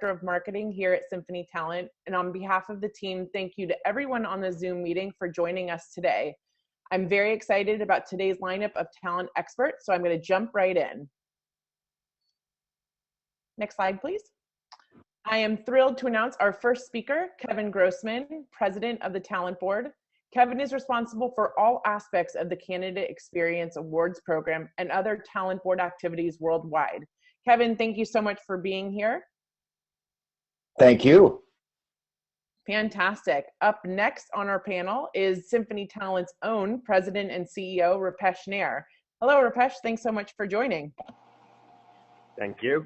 of Marketing here at Symphony Talent. And on behalf of the team, thank you to everyone on the Zoom meeting for joining us today. I'm very excited about today's lineup of talent experts, so I'm going to jump right in. Next slide, please. I am thrilled to announce our first speaker, Kevin Grossman, President of the Talent Board. Kevin is responsible for all aspects of the Candidate Experience Awards program and other Talent Board activities worldwide. Kevin, thank you so much for being here. Thank you. Fantastic. Up next on our panel is Symphony Talent's own President and CEO, Roopesh Nair. Hello, Roopesh. Thanks so much for joining. Thank you.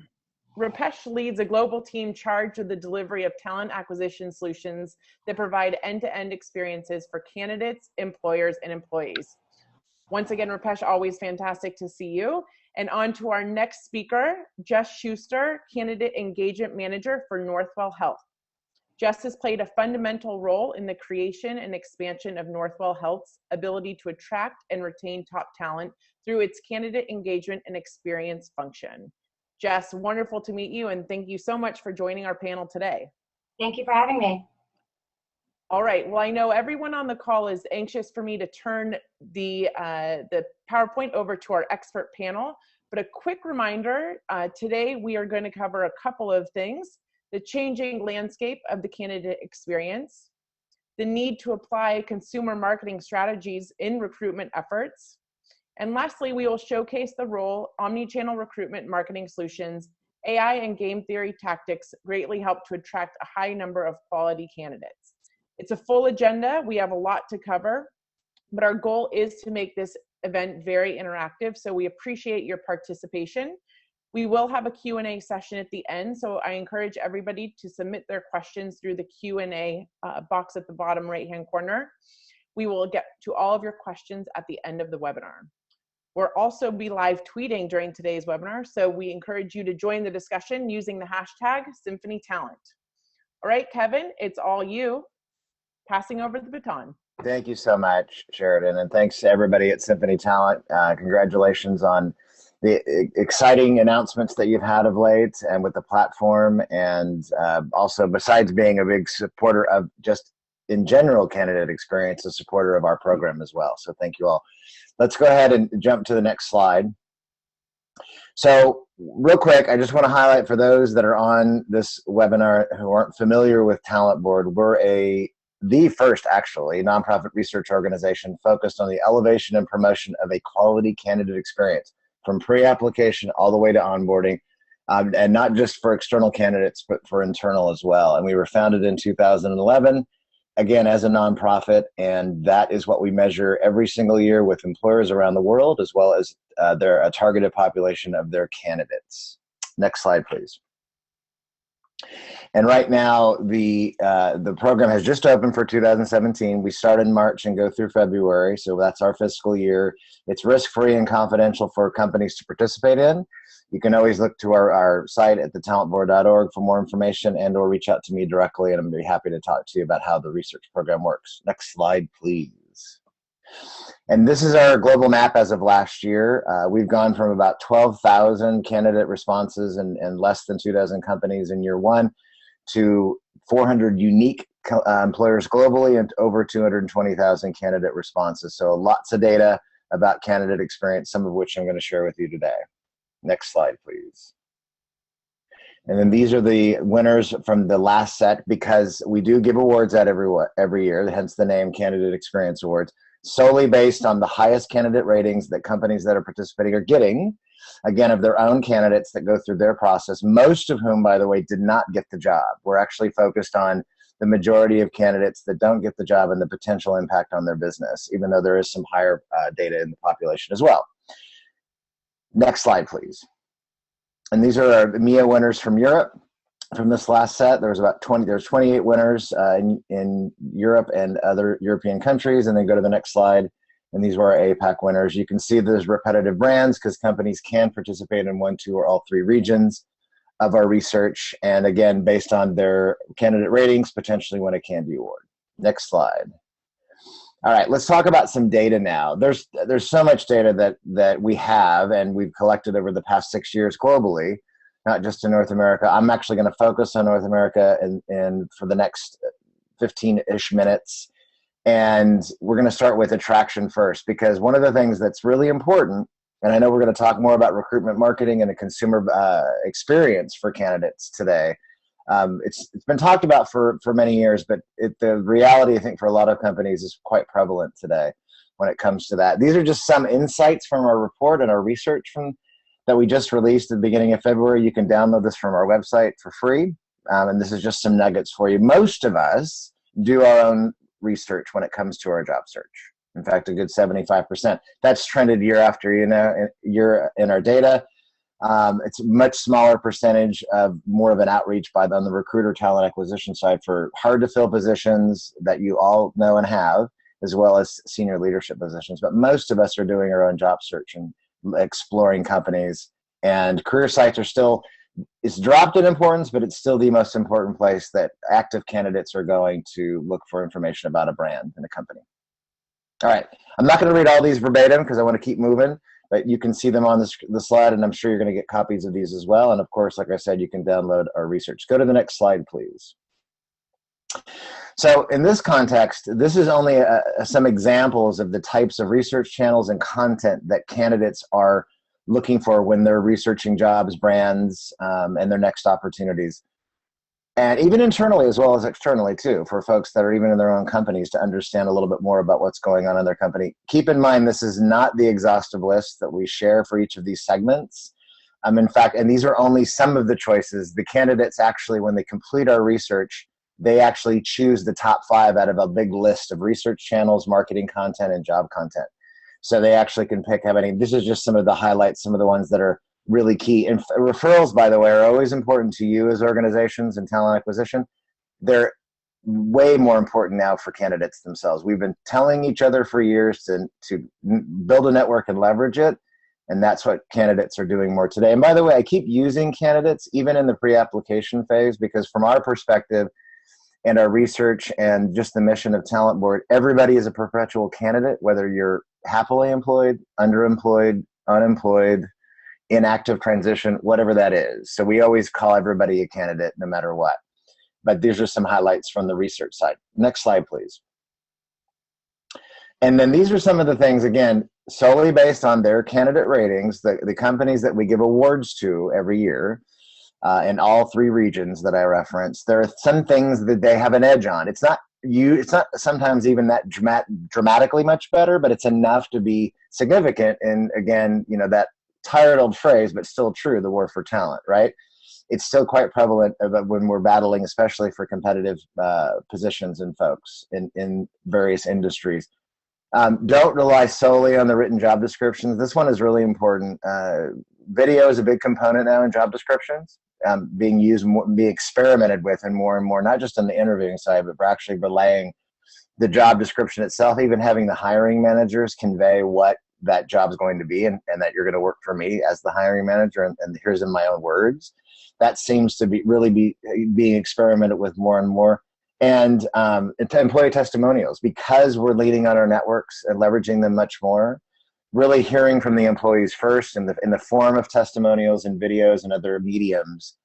Roopesh leads a global team charged with the delivery of talent acquisition solutions that provide end-to-end experiences for candidates, employers, and employees. Once again, Roopesh, always fantastic to see you. And on to our next speaker, Jess Schuster, Candidate Engagement Manager for Northwell Health. Jess has played a fundamental role in the creation and expansion of Northwell Health's ability to attract and retain top talent through its candidate engagement and experience function. Jess, wonderful to meet you, and thank you so much for joining our panel today. Thank you for having me. All right, well, I know everyone on the call is anxious for me to turn the PowerPoint over to our expert panel, but a quick reminder, today we are going to cover a couple of things: the changing landscape of the candidate experience, the need to apply consumer marketing strategies in recruitment efforts, and lastly, we will showcase the role omnichannel recruitment marketing solutions, AI and game theory tactics greatly help to attract a high number of quality candidates. It's a full agenda. We have a lot to cover, but our goal is to make this event very interactive, so we appreciate your participation. We will have a Q&A session at the end, so I encourage everybody to submit their questions through the Q&A box at the bottom right-hand corner. We will get to all of your questions at the end of the webinar. We'll also be live tweeting during today's webinar, so we encourage you to join the discussion using the hashtag #SymphonyTalent. All right, Kevin, it's all you. Passing over the baton. Thank you so much, Sheridan, and thanks to everybody at Symphony Talent. Congratulations on the exciting announcements that you've had of late and with the platform, and also, besides being a big supporter of just in general candidate experience, a supporter of our program as well. So thank you all. Let's go ahead and jump to the next slide. So real quick, I just want to highlight for those that are on this webinar who aren't familiar with Talent Board, we're the first actually nonprofit research organization focused on the elevation and promotion of a quality candidate experience from pre-application all the way to onboarding, and not just for external candidates, but for internal as well. And we were founded in 2011. Again, as a nonprofit, and that is what we measure every single year with employers around the world, as well as a targeted population of their candidates. Next slide, please. And right now, the program has just opened for 2017. We start in March and go through February, so that's our fiscal year. It's risk-free and confidential for companies to participate in. You can always look to our site at thetalentboard.org for more information, and or reach out to me directly, and I'm going to be happy to talk to you about how the research program works. Next slide, please. And this is our global map as of last year. We've gone from about 12,000 candidate responses and less than 2 dozen companies in year one to 400 unique employers globally and over 220,000 candidate responses. So lots of data about candidate experience, some of which I'm going to share with you today. Next slide, please. And then these are the winners from the last set, because we do give awards out every year, hence the name Candidate Experience Awards, solely based on the highest candidate ratings that companies that are participating are getting, again, of their own candidates that go through their process, most of whom, by the way, did not get the job. We're actually focused on the majority of candidates that don't get the job and the potential impact on their business, even though there is some higher data in the population as well. Next slide, please. And these are our EMEA winners from Europe. From this last set, there's 28 winners in Europe and other European countries. And then go to the next slide. And these were our APAC winners. You can see there's repetitive brands because companies can participate in 1, 2, or all 3 regions of our research. And again, based on their candidate ratings, potentially win a Candy Award. Next slide. All right, let's talk about some data now. There's so much data that we have and we've collected over the past 6 years globally not just in North America. I'm actually going to focus on North America and for the next 15-ish minutes. And we're going to start with attraction first, because one of the things that's really important, and I know we're going to talk more about recruitment marketing and a consumer experience for candidates today. It's been talked about for many years, but the reality, I think, for a lot of companies is quite prevalent today when it comes to that. These are just some insights from our report and our research that we just released at the beginning of February. You can download this from our website for free. And this is just some nuggets for you. Most of us do our own research when it comes to our job search. In fact, a good 75%. That's trended year after year in our data. It's a much smaller percentage of more of an outreach on the recruiter talent acquisition side for hard to fill positions that you all know and have, as well as senior leadership positions. But most of us are doing our own job search and exploring companies, and career sites are still, it's dropped in importance, but it's still the most important place that active candidates are going to look for information about a brand and a company. All right, I'm not going to read all these verbatim because I want to keep moving, but you can see them on the slide, and I'm sure you're going to get copies of these as well. And of course, like I said, you can download our research. Go to the next slide, please. So in this context, this is only some examples of the types of research channels and content that candidates are looking for when they're researching jobs, brands, and their next opportunities. And even internally as well as externally too, for folks that are even in their own companies to understand a little bit more about what's going on in their company. Keep in mind, this is not the exhaustive list that we share for each of these segments. In fact, and these are only some of the choices. The candidates actually, when they complete our research, they actually choose the top 5 out of a big list of research channels, marketing content, and job content. So they actually can pick how many. This is just some of the highlights, some of the ones that are really key. And referrals, by the way, are always important to you as organizations and talent acquisition. They're way more important now for candidates themselves. We've been telling each other for years to build a network and leverage it. And that's what candidates are doing more today. And by the way, I keep using candidates even in the pre-application phase, because from our perspective, and our research and just the mission of Talent Board, everybody is a perpetual candidate, whether you're happily employed, underemployed, unemployed, in active transition, whatever that is. So we always call everybody a candidate no matter what. But these are some highlights from the research side. Next slide, please. And then these are some of the things, again, solely based on their candidate ratings, the companies that we give awards to every year. In all 3 regions that I referenced, there are some things that they have an edge on. It's not sometimes even that dramatically much better, but it's enough to be significant. And again, that tired old phrase, but still true, the war for talent, right? It's still quite prevalent when we're battling, especially for competitive positions and folks in various industries. Don't rely solely on the written job descriptions. This one is really important. Video is a big component now in job descriptions. Being used, being experimented with, and more, not just on the interviewing side, but for actually relaying the job description itself, even having the hiring managers convey what that job is going to be, and that you're going to work for me as the hiring manager, and here's in my own words. That seems to be being experimented with more and more. And employee testimonials, because we're leaning on our networks and leveraging them much more. Really hearing from the employees first in the form of testimonials and videos and other mediums.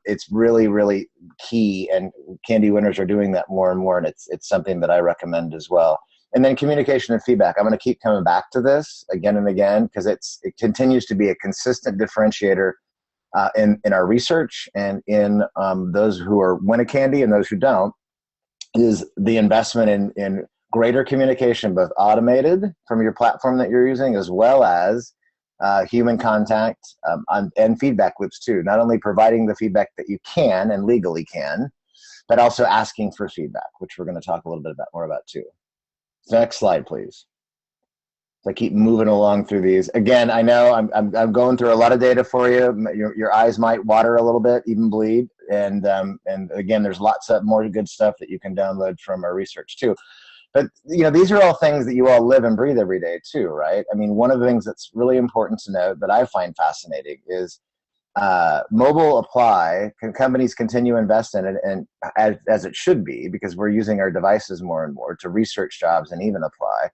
It's really, really key, and Candy winners are doing that more and more, and it's something that I recommend as well. And then communication and feedback. I'm going to keep coming back to this again and again, because it continues to be a consistent differentiator in our research and in those who win a Candy and those who don't, is the investment in greater communication, both automated from your platform that you're using, as well as human contact and feedback loops too. Not only providing the feedback that you can and legally can, but also asking for feedback, which we're going to talk a little bit more about too. So next slide, please. So I keep moving along through these. Again, I know I'm going through a lot of data for you. Your eyes might water a little bit, even bleed. And again, there's lots of more good stuff that you can download from our research too. But these are all things that you all live and breathe every day too, right? I mean, one of the things that's really important to note that I find fascinating is mobile apply. Companies continue to invest in it, and as it should be, because we're using our devices more and more to research jobs and even apply.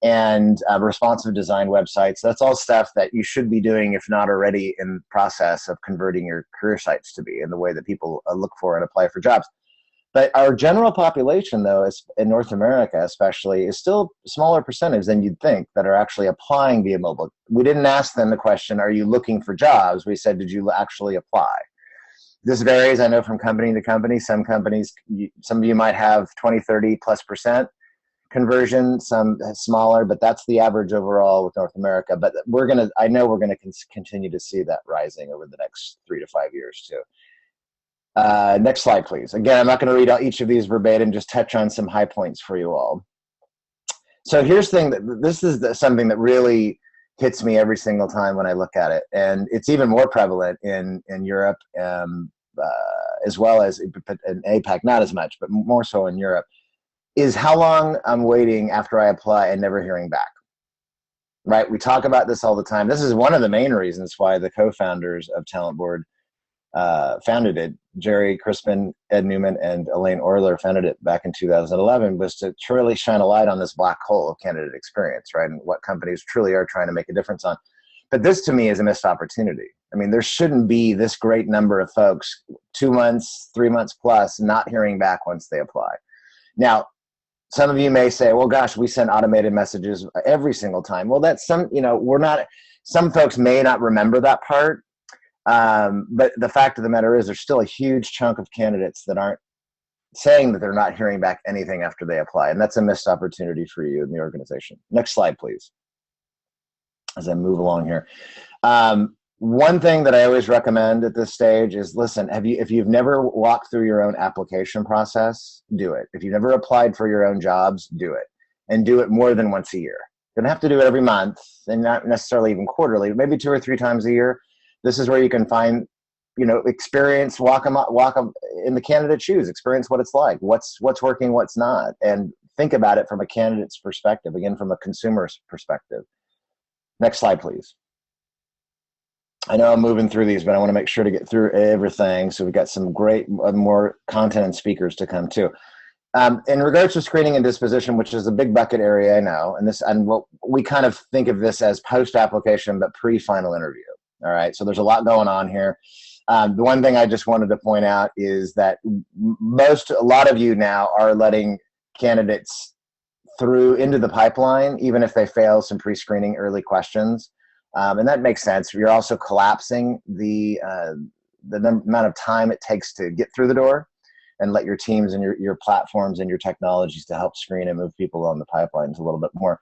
and responsive design websites. That's all stuff that you should be doing, if not already in the process of converting your career sites to be in the way that people look for and apply for jobs. But our general population, though, is in North America especially, is still a smaller percentage than you'd think that are actually applying via mobile. We didn't ask them the question, are you looking for jobs? We said, did you actually apply? This varies, I know, from company to company. Some companies, some of you might have 20, 30+% conversion, some smaller, but that's the average overall with North America. But I know we're gonna continue to see that rising over the next 3 to 5 years too. Next slide, please. Again, I'm not going to read out each of these verbatim, just touch on some high points for you all. So here's the thing, this is something that really hits me every single time when I look at it. And it's even more prevalent in Europe, as well as in APAC, not as much, but more so in Europe, is how long I'm waiting after I apply and never hearing back. Right? We talk about this all the time. This is one of the main reasons why the co-founders of Talent Board founded it. Jerry Crispin, Ed Newman, and Elaine Orler founded it back in 2011, was to truly shine a light on this black hole of candidate experience, right? And what companies truly are trying to make a difference on. But this to me is a missed opportunity. I mean, there shouldn't be this great number of folks, 2 months, 3 months plus, not hearing back once they apply. Now, some of you may say, well, gosh, we send automated messages every single time. Well, that's some folks may not remember that part. But the fact of the matter is there's still a huge chunk of candidates that aren't saying that they're not hearing back anything after they apply. And that's a missed opportunity for you in the organization. Next slide, please. As I move along here. One thing that I always recommend at this stage is, listen, if you've never walked through your own application process, do it. If you've never applied for your own jobs, do it. And do it more than once a year. You don't have to do it every month, and not necessarily even quarterly, but maybe 2 or 3 times a year. This is where you can find, experience, walk them in the candidate's shoes, experience what it's like, what's working, what's not, and think about it from a candidate's perspective, again, from a consumer's perspective. Next slide, please. I know I'm moving through these, but I want to make sure to get through everything. So we've got some great, more content and speakers to come too. In regards to screening and disposition, which is a big bucket area, I know, and what we kind of think of this as post-application, but pre-final interview. All right, so there's a lot going on here. The one thing I just wanted to point out is that a lot of you now are letting candidates through into the pipeline, even if they fail some pre-screening early questions. And that makes sense. You're also collapsing the amount of time it takes to get through the door, and let your teams and your platforms and your technologies to help screen and move people on the pipelines a little bit more.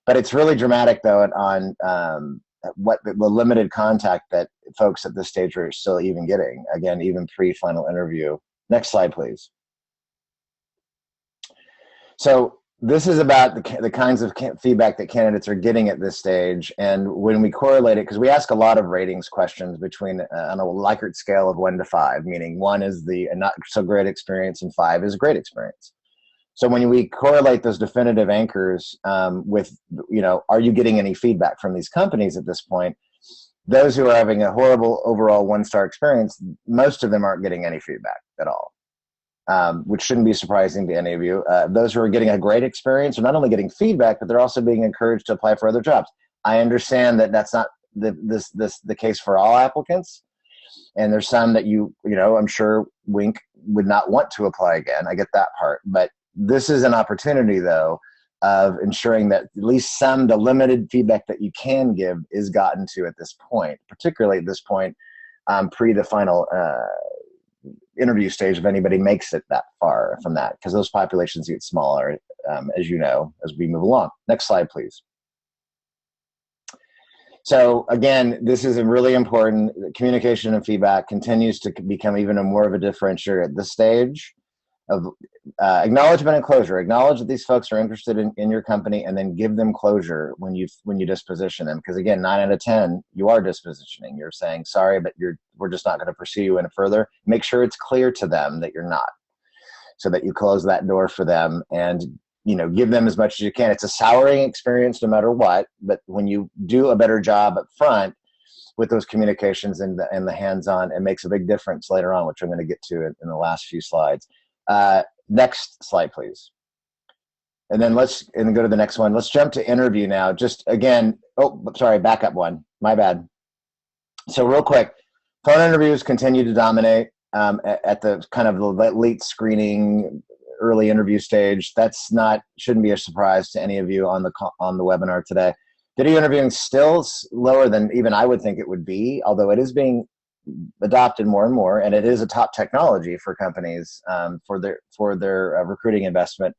But it's really dramatic, though, on what the limited contact that folks at this stage are still even getting, again, even pre-final interview. Next slide, please. So this is about the kinds of feedback that candidates are getting at this stage. And when we correlate it, because we ask a lot of ratings questions between on a Likert scale of 1 to 5, meaning 1 is the not so great experience and 5 is a great experience. So when we correlate those definitive anchors with, are you getting any feedback from these companies at this point? Those who are having a horrible overall 1-star experience, most of them aren't getting any feedback at all. Which shouldn't be surprising to any of you. Those who are getting a great experience are not only getting feedback, but they're also being encouraged to apply for other jobs. I understand that that's not the case for all applicants. And there's some that I'm sure wink would not want to apply again. I get that part. But this is an opportunity, though, of ensuring that at least the limited feedback that you can give is gotten to at this point, particularly at this point, pre the final interview stage, if anybody makes it that far from that, because those populations get smaller, as you know, as we move along. Next slide, please. So again, this is a really important. Communication and feedback continues to become even more of a differentiator at this stage of acknowledgement and closure. Acknowledge that these folks are interested in your company, and then give them closure when you disposition them. Because again, 9 out of 10, you are dispositioning. You're saying, sorry, but we're just not going to pursue you any further. Make sure it's clear to them that you're not, so that you close that door for them and give them as much as you can. It's a souring experience no matter what, but when you do a better job up front with those communications and the hands-on, it makes a big difference later on, which I'm going to get to in the last few slides. Next slide, please. And then go to the next one. Let's jump to interview now. Just again, back up one. My bad. So real quick, phone interviews continue to dominate at the kind of the late screening, early interview stage. Shouldn't be a surprise to any of you on the webinar today. Video interviewing still lower than even I would think it would be, although it is being adopted more and more, and it is a top technology for companies for their recruiting investment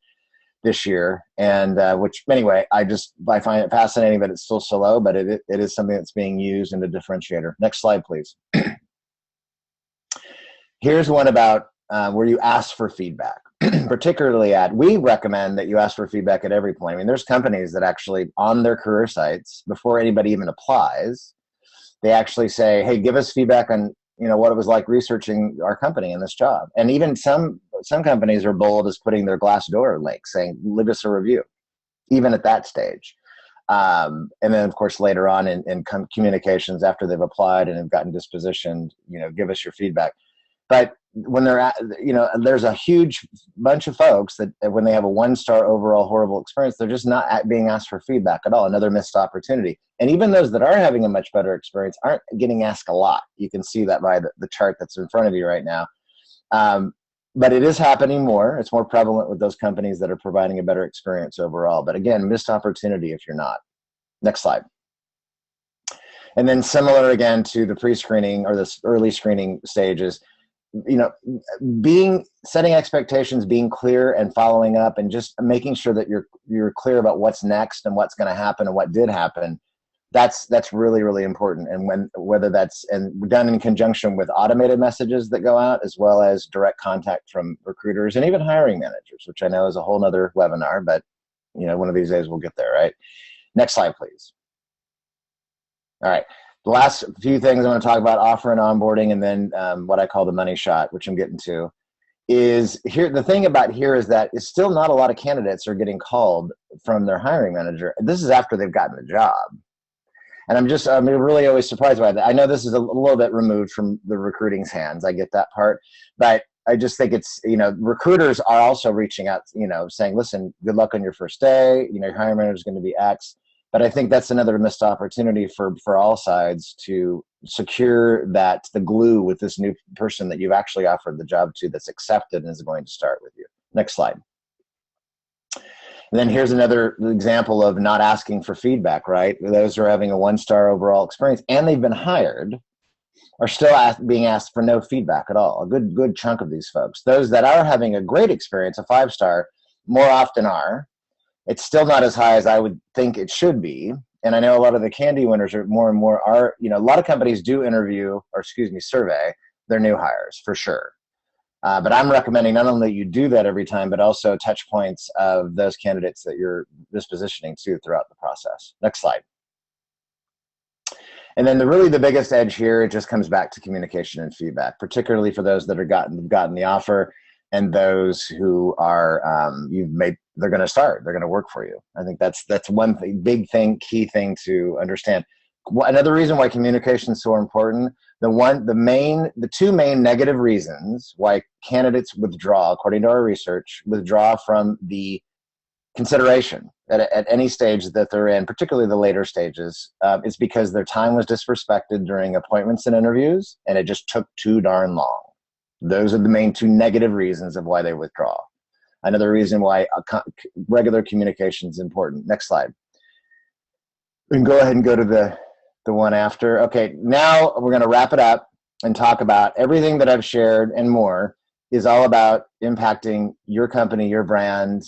this year. And which anyway, I find it fascinating that it's still so low, but it is something that's being used in a differentiator. Next slide, please. Here's one about where you ask for feedback. Particularly we recommend that you ask for feedback at every point. I mean, there's companies that actually on their career sites, before anybody even applies, they actually say, hey, give us feedback on, what it was like researching our company in this job. And even some companies are bold as putting their Glassdoor link saying, leave us a review, even at that stage. And then of course, later on in communications after they've applied and have gotten dispositioned, give us your feedback. But when there's a huge bunch of folks that when they have a 1-star overall horrible experience, they're just not being asked for feedback at all. Another missed opportunity. And even those that are having a much better experience aren't getting asked a lot. You can see that by the chart that's in front of you right now. But it is happening more. It's more prevalent with those companies that are providing a better experience overall. But again, missed opportunity if you're not. Next slide. And then similar again to the pre-screening or the early screening stages, setting expectations, being clear and following up and just making sure that you're clear about what's next and what's going to happen and what did happen. That's really, really important. And whether that's done in conjunction with automated messages that go out, as well as direct contact from recruiters and even hiring managers, which I know is a whole nother webinar, but one of these days we'll get there, right? Next slide, please. All right. The last few things I want to talk about, offer and onboarding, and then what I call the money shot, which I'm getting to, is here. The thing about here is that it's still not a lot of candidates are getting called from their hiring manager. This is after they've gotten the job. And I'm really always surprised by that. I know this is a little bit removed from the recruiting's hands. I get that part. But I just think it's, recruiters are also reaching out, saying, listen, good luck on your first day. Your hiring manager is going to be X. But I think that's another missed opportunity for all sides to secure the glue with this new person that you've actually offered the job to that's accepted and is going to start with you. Next slide. And then here's another example of not asking for feedback, right? Those who are having a 1-star overall experience and they've been hired are still being asked for no feedback at all. A good chunk of these folks. Those that are having a great experience, a 5-star, more often are. It's still not as high as I would think it should be. And I know a lot of the candy winners are more and more a lot of companies do survey their new hires for sure. But I'm recommending not only that you do that every time, but also touch points of those candidates that you're dispositioning to throughout the process. Next slide. And then the biggest edge here, it just comes back to communication and feedback, particularly for those that have gotten the offer and those who are they're going to start, they're going to work for you. I think that's one thing, key thing to understand. Another reason why communication is so important, the two main negative reasons why candidates withdraw, according to our research, from the consideration at any stage that they're in, particularly the later stages, is because their time was disrespected during appointments and interviews, and it just took too darn long. Those are the main two negative reasons of why they withdraw. Another reason why regular communication is important. Next slide. We can go ahead and go to the one after. Okay, now we're going to wrap it up and talk about everything that I've shared and more is all about impacting your company, your brand,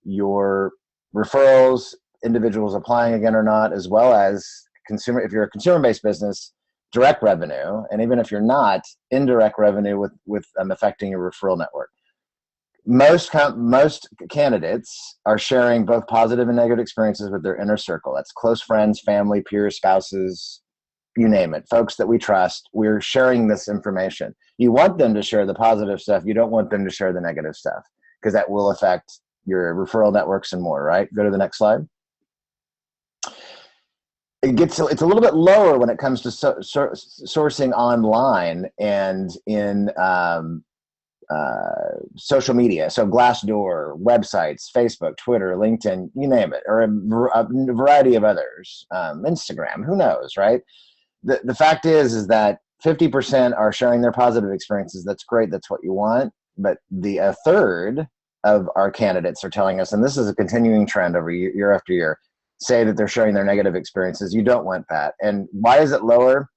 your referrals, individuals applying again or not, as well as if you're a consumer-based business, direct revenue, and even if you're not, indirect revenue with affecting your referral network. Most candidates are sharing both positive and negative experiences with their inner circle. That's close friends, family, peers, spouses, you name it, folks that we trust. We're sharing this information. You want them to share the positive stuff. You don't want them to share the negative stuff because that will affect your referral networks and more, right? Go to the next slide. It's a little bit lower when it comes to sourcing online and in social media, so Glassdoor, websites, Facebook, Twitter, LinkedIn, you name it, or a variety of others, Instagram, who knows, right? The fact is that 50% are sharing their positive experiences. That's great. That's what you want. But a third of our candidates are telling us, and this is a continuing trend over year after year, say that they're sharing their negative experiences. You don't want that. And why is it lower?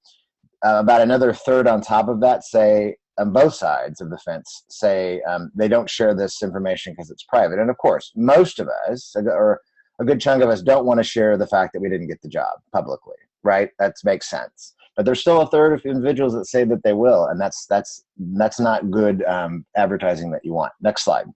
About another third on top of that say, on both sides of the fence, say they don't share this information because it's private. And of course, most of us, or a good chunk of us, don't want to share the fact that we didn't get the job publicly, right? That makes sense. But there's still a third of individuals that say that they will, and that's not good advertising that you want. Next slide.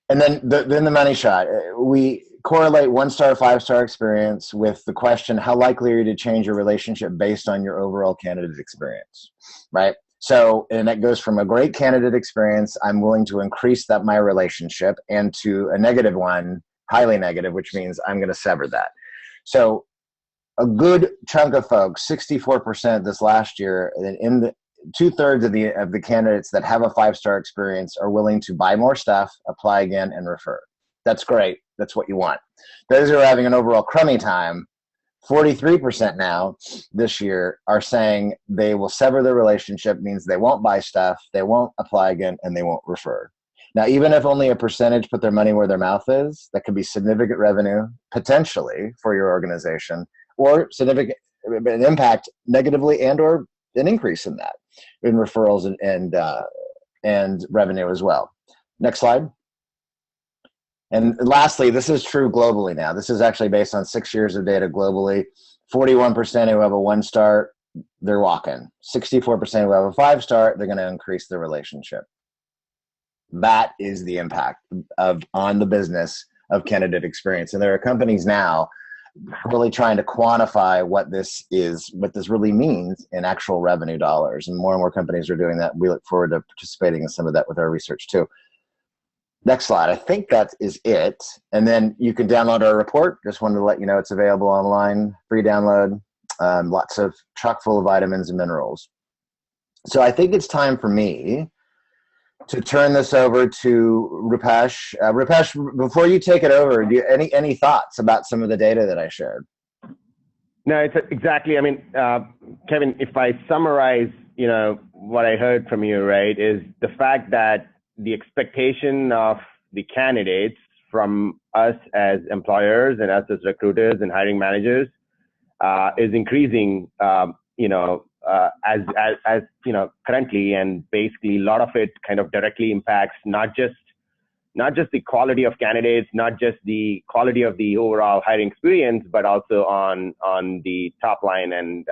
And then the money shot. We correlate 1-star, 5-star experience with the question, how likely are you to change your relationship based on your overall candidate experience, right? So, and that goes from a great candidate experience, I'm willing to increase my relationship, and to a negative one, highly negative, which means I'm going to sever that. So a good chunk of folks, 64% this last year, in the 2/3 of the candidates that have a 5-star experience are willing to buy more stuff, apply again, and refer. That's great. That's what you want. Those who are having an overall crummy time, 43% now this year are saying they will sever their relationship, means they won't buy stuff, they won't apply again, and they won't refer. Now, even if only a percentage put their money where their mouth is, that could be significant revenue potentially for your organization, or significant an impact negatively, and or an increase in that, in referrals and revenue as well. Next slide. And lastly, this is true globally now. This is actually based on 6 years of data globally. 41% who have a 1-star, they're walking. 64% who have a 5-star, they're going to increase their relationship. That is the impact on the business of candidate experience. And there are companies now really trying to quantify what this really means in actual revenue dollars. And more companies are doing that. We look forward to participating in some of that with our research too. Next slide. I think that is it. And then you can download our report. Just wanted to let you know it's available online, free download, lots of chock full of vitamins and minerals. So I think it's time for me to turn this over to Roopesh. Roopesh, before you take it over, do you any thoughts about some of the data that I shared? No, it's exactly. I mean, Kevin, if I summarize, what I heard from you, right, is the fact that the expectation of the candidates from us as employers and us as recruiters and hiring managers is increasing, as currently, and basically a lot of it kind of directly impacts not just the quality of candidates, not just the quality of the overall hiring experience, but also on the top line and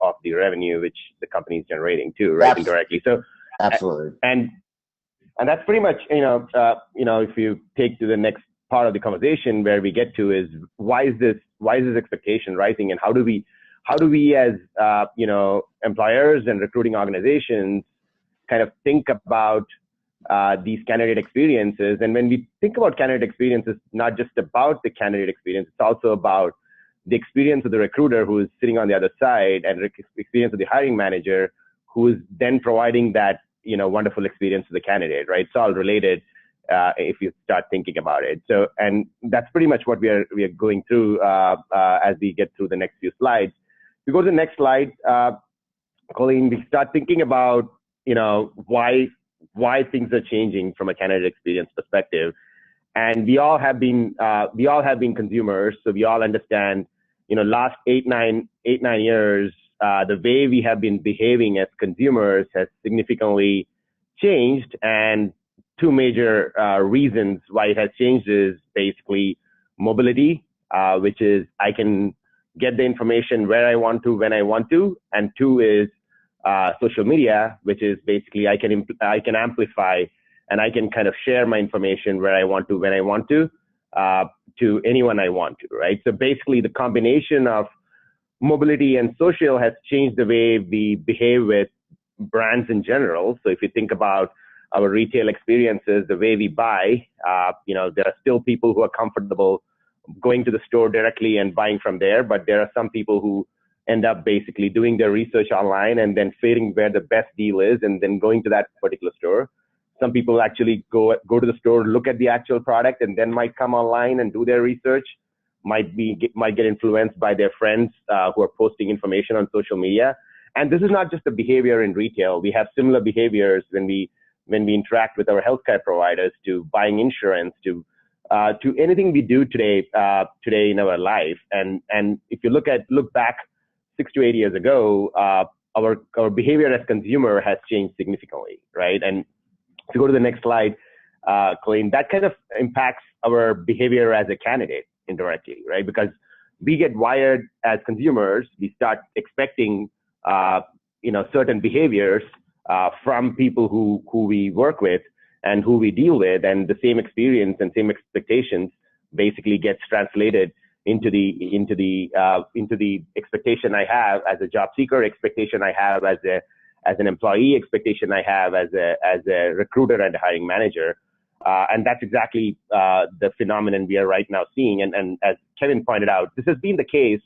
of the revenue which the company is generating too, right? Indirectly. So absolutely. And that's pretty much, if you take to the next part of the conversation where we get to is why is this expectation rising, and how do we as, employers and recruiting organizations kind of think about these candidate experiences. And when we think about candidate experiences, not just about the candidate experience, it's also about the experience of the recruiter who is sitting on the other side, and experience of the hiring manager who is then providing that wonderful experience to the candidate, right? It's all related if you start thinking about it. So, and that's pretty much what we are going through as we get through the next few slides. If we go to the next slide, Colleen, we start thinking about why things are changing from a candidate experience perspective. And we all have been consumers, so we all understand last eight, nine years. The way we have been behaving as consumers has significantly changed, and two major reasons why it has changed is basically mobility, which is I can get the information where I want to, when I want to, and two is social media, which is basically I can amplify and I can kind of share my information where I want to, when I want to anyone I want to, right? So basically the combination of mobility and social has changed the way we behave with brands in general. So if you think about our retail experiences, the way we buy, there are still people who are comfortable going to the store directly and buying from there, but there are some people who end up basically doing their research online and then figuring where the best deal is and then going to that particular store. Some people actually go to the store, look at the actual product, and then might come online and do their research. Might get influenced by their friends who are posting information on social media. And this is not just the behavior in retail. We have similar behaviors when we interact with our healthcare providers, to buying insurance, to anything we do today in our life. And if you look back 6 to 8 years ago, our behavior as consumer has changed significantly, right? And if you go to the next slide, Colleen, that kind of impacts our behavior as a candidate indirectly, right? Because we get wired as consumers, we start expecting certain behaviors from people who we work with and who we deal with, and the same experience and same expectations basically gets translated into the expectation I have as a job seeker, expectation I have as an employee, expectation I have as a recruiter and a hiring manager. And that's exactly the phenomenon we are right now seeing. And as Kevin pointed out, this has been the case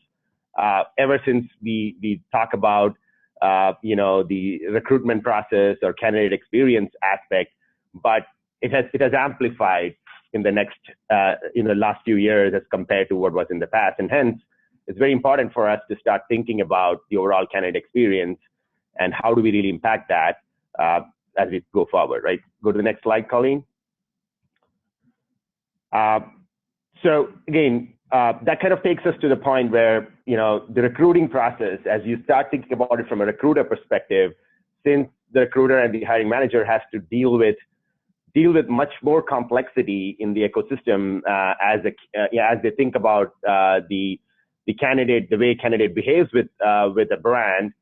ever since we talk about the recruitment process or candidate experience aspect, but it has amplified in the last few years as compared to what was in the past. And hence, it's very important for us to start thinking about the overall candidate experience and how do we really impact that as we go forward, right? Go to the next slide, Colleen. So again, that kind of takes us to the point where, the recruiting process, as you start thinking about it from a recruiter perspective, since the recruiter and the hiring manager has to deal with much more complexity in the ecosystem as they think about the candidate, the way candidate behaves with a brand,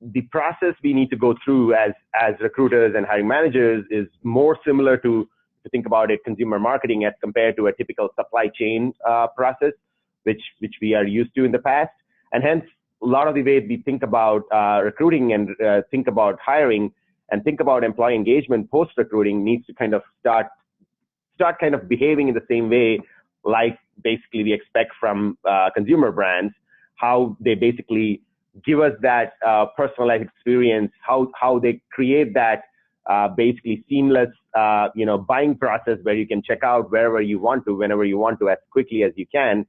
the process we need to go through as recruiters and hiring managers is more similar to think about it, consumer marketing as compared to a typical supply chain process, which we are used to in the past. And hence, a lot of the way we think about recruiting and think about hiring and think about employee engagement post-recruiting needs to kind of start kind of behaving in the same way, like basically we expect from consumer brands, how they basically give us that personalized experience, how they create that basically seamless, buying process where you can check out wherever you want to, whenever you want to, as quickly as you can.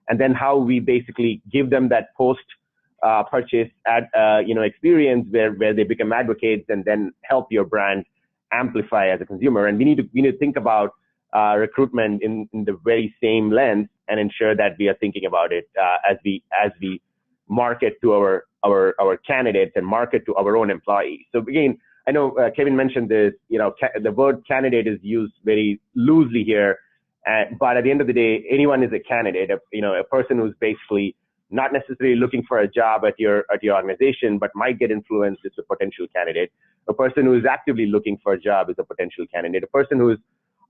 And then how we basically give them that post purchase experience where they become advocates and then help your brand amplify as a consumer. And we need to think about recruitment in the very same lens and ensure that we are thinking about it as we market to our candidates and market to our own employees. So again, I know Kevin mentioned this, the word candidate is used very loosely here, but at the end of the day, anyone is a candidate. A person who's basically not necessarily looking for a job at your organization, but might get influenced is a potential candidate. A person who is actively looking for a job is a potential candidate. A person who is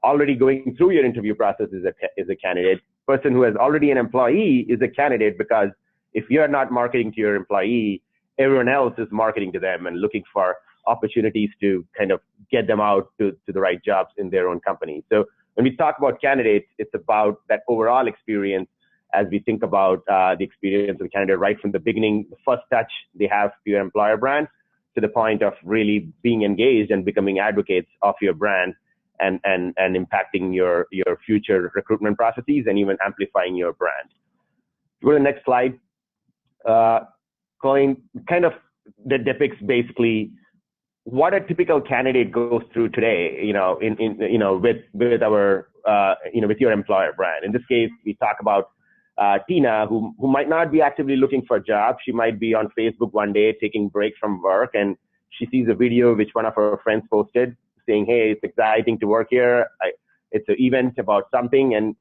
already going through your interview process is a candidate. A person who is already an employee is a candidate, because if you're not marketing to your employee, everyone else is marketing to them and looking for opportunities to kind of get them out to the right jobs in their own company. So when we talk about candidates, it's about that overall experience as we think about the experience of the candidate right from the beginning, the first touch they have to your employer brand, to the point of really being engaged and becoming advocates of your brand and impacting your future recruitment processes and even amplifying your brand. Go to the next slide. Colleen, kind of that depicts basically what a typical candidate goes through today, with our, with your employer brand. In this case, we talk about Tina, who might not be actively looking for a job. She might be on Facebook one day taking a break from work, and she sees a video which one of her friends posted saying, "Hey, it's exciting to work here. It's an event about something," and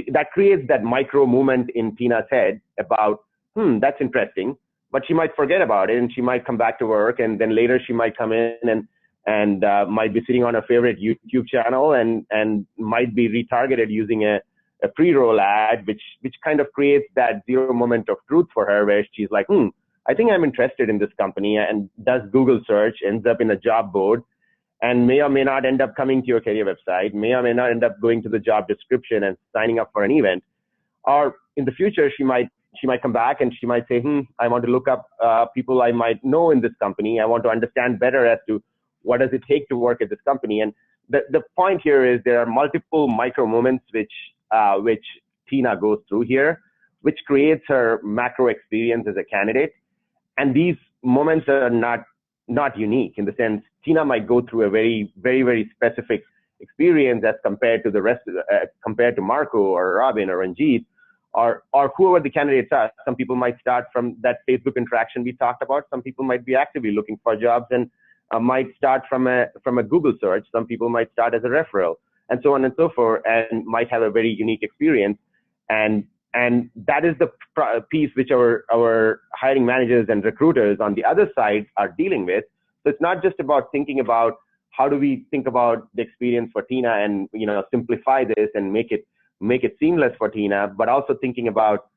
that creates that micro movement in Tina's head about, that's interesting. But she might forget about it, and she might come back to work, and then later she might come in and might be sitting on her favorite YouTube channel and might be retargeted using a pre-roll ad, which kind of creates that zero moment of truth for her, where she's like, I think I'm interested in this company, and does Google search, ends up in a job board, and may or may not end up coming to your career website, may or may not end up going to the job description and signing up for an event. Or in the future, she might she might come back and she might say, I want to look up people I might know in this company. I want to understand better as to what does it take to work at this company. And the point here is there are multiple micro moments which Tina goes through here, which creates her macro experience as a candidate. And these moments are not unique in the sense Tina might go through a very, very, very specific experience as compared to the rest of compared to Marco or Robin or Ranjit or whoever the candidates are. Some people might start from that Facebook interaction we talked about. Some people might be actively looking for jobs and might start from a Google search. Some people might start as a referral and so on and so forth and might have a very unique experience. And that is the piece which our hiring managers and recruiters on the other side are dealing with. So it's not just about thinking about how do we think about the experience for Tina and simplify this and make it seamless for Tina, but also thinking about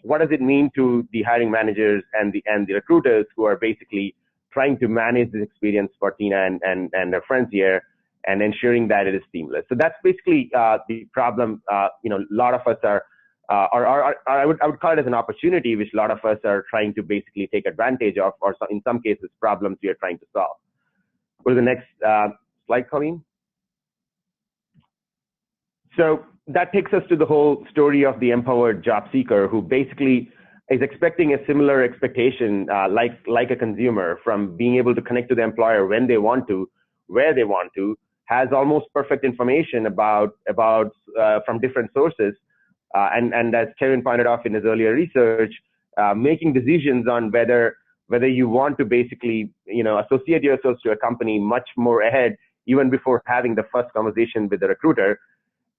what does it mean to the hiring managers and the recruiters who are basically trying to manage this experience for Tina and their friends here and ensuring that it is seamless. So that's basically the problem. A lot of us are. I would call it as an opportunity, which a lot of us are trying to basically take advantage of, or in some cases, problems we are trying to solve. Go to the next slide, Colleen. So that takes us to the whole story of the empowered job seeker, who basically is expecting a similar expectation, like a consumer, from being able to connect to the employer when they want to, where they want to, has almost perfect information about from different sources. And as Kevin pointed out in his earlier research, making decisions on whether you want to basically, associate yourselves to a company much more ahead, even before having the first conversation with the recruiter,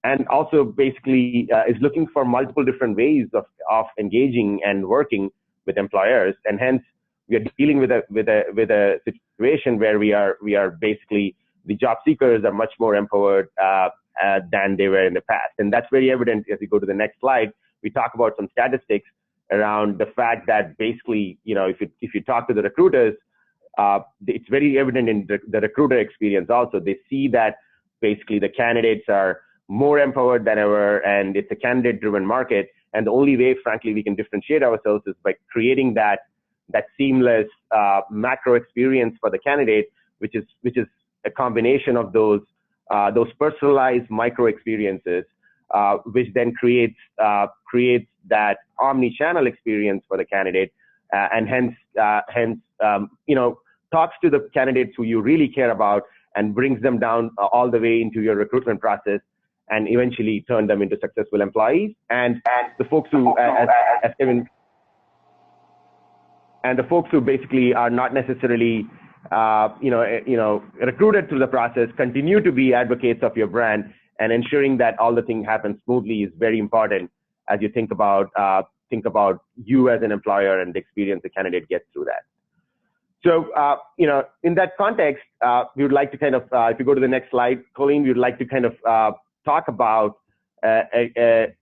and also basically is looking for multiple different ways of engaging and working with employers. And hence, we are dealing with a situation where we are basically, the job seekers are much more empowered than they were in the past. And that's very evident as we go to the next slide. We talk about some statistics around the fact that basically, if you talk to the recruiters, it's very evident in the recruiter experience also. They see that basically the candidates are more empowered than ever, and it's a candidate-driven market. And the only way, frankly, we can differentiate ourselves is by creating that seamless macro experience for the candidate, which is a combination of those personalized micro experiences, which then creates that omni-channel experience for the candidate, and hence talks to the candidates who you really care about and brings them down all the way into your recruitment process and eventually turn them into successful employees. And the folks who, as Kevin, and the folks who basically are not necessarily recruited through the process continue to be advocates of your brand, and ensuring that all the things happen smoothly is very important as you think about you as an employer and the experience the candidate gets through that. So, in that context, we would like to kind of, if you go to the next slide, Colleen, we would like to kind of talk about a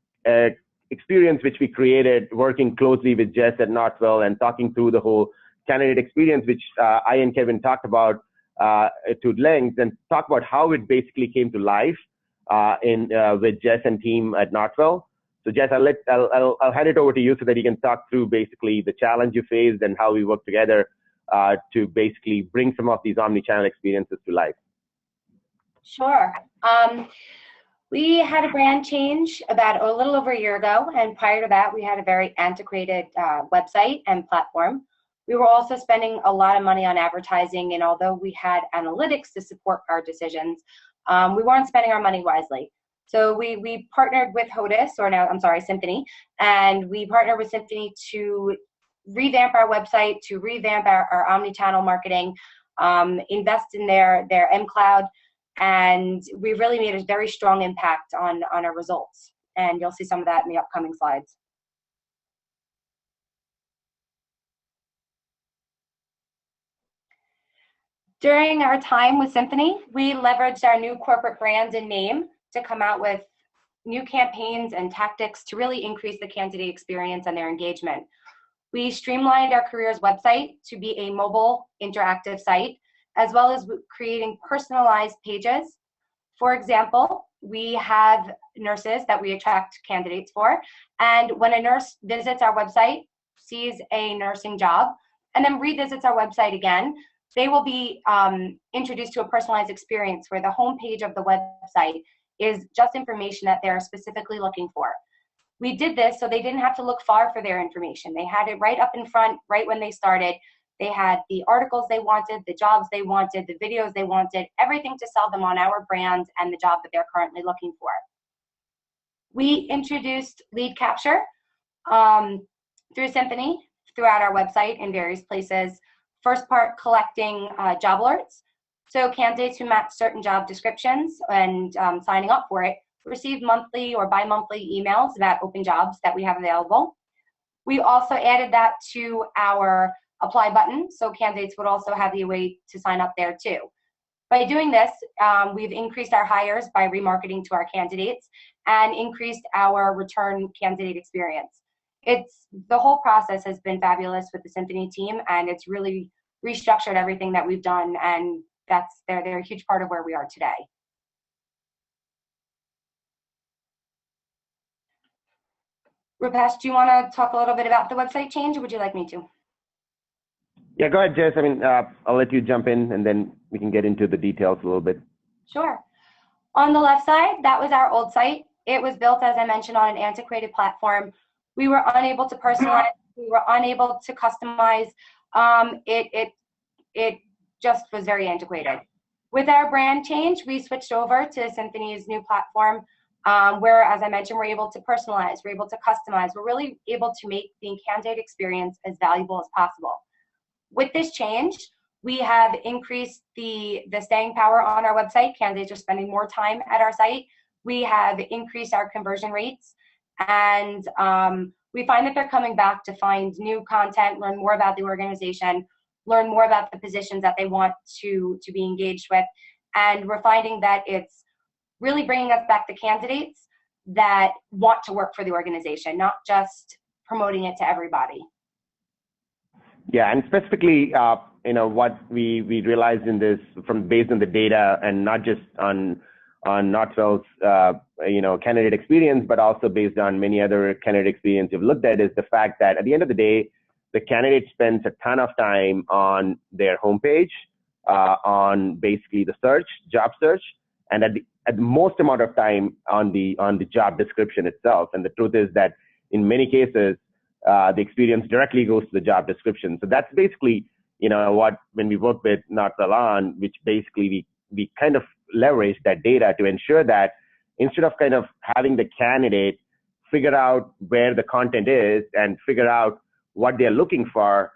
experience which we created working closely with Jess at Northwell and talking through the whole candidate experience, which I and Kevin talked about to length, and talk about how it basically came to life with Jess and team at Northwell. So Jess, I'll hand it over to you so that you can talk through basically the challenge you faced and how we work together to basically bring some of these omni-channel experiences to life. Sure. We had a brand change about a little over a year ago, and prior to that, we had a very antiquated website and platform. We were also spending a lot of money on advertising, and although we had analytics to support our decisions, we weren't spending our money wisely. So we partnered with Symphony, and we partnered with Symphony to revamp our website, to revamp our omni-channel marketing, invest in their mCloud, and we really made a very strong impact on our results. And you'll see some of that in the upcoming slides. During our time with Symphony, we leveraged our new corporate brand and name to come out with new campaigns and tactics to really increase the candidate experience and their engagement. We streamlined our careers website to be a mobile interactive site, as well as creating personalized pages For example, we have nurses that we attract candidates for, and when a nurse visits our website, sees a nursing job, and then revisits our website again, they will be introduced to a personalized experience where the homepage of the website is just information that they're specifically looking for. We did this so they didn't have to look far for their information. They had it right up in front, right when they started. They had the articles they wanted, the jobs they wanted, the videos they wanted, everything to sell them on our brand and the job that they're currently looking for. We introduced lead capture through Symphony throughout our website in various places. First part, collecting job alerts. So candidates who match certain job descriptions and signing up for it receive monthly or bi-monthly emails about open jobs that we have available. We also added that to our apply button, so candidates would also have the way to sign up there too. By doing this, we've increased our hires by remarketing to our candidates and increased our return candidate experience. The whole process has been fabulous with the Symphony team, and it's really restructured everything that we've done, and they're a huge part of where we are today. Roopesh, do you want to talk a little bit about the website change, or would you like me to? Yeah, go ahead, Jess. I mean, I'll let you jump in, and then we can get into the details a little bit. Sure. On the left side, that was our old site. It was built, as I mentioned, on an antiquated platform. We were unable to personalize. We were unable to customize. It just was very antiquated. With our brand change, we switched over to Symphony's new platform, where, as I mentioned, we're able to personalize, we're able to customize, we're really able to make the candidate experience as valuable as possible. With this change, we have increased the staying power on our website. Candidates are spending more time at our site. We have increased our conversion rates, and we find that they're coming back to find new content, learn more about the organization, learn more about the positions that they want to be engaged with. And we're finding that it's really bringing us back to candidates that want to work for the organization, not just promoting it to everybody. Yeah, and specifically, what we realized in this, based on the data, and not just on Northwell's candidate experience, but also based on many other candidate experience we've looked at, is the fact that at the end of the day, the candidate spends a ton of time on their homepage, on basically the job search, and at the most amount of time on the job description itself. And the truth is that in many cases, the experience directly goes to the job description. So that's basically, when we work with Northwell on, which basically we kind of leverage that data to ensure that instead of kind of having the candidate figure out where the content is and figure out what they're looking for,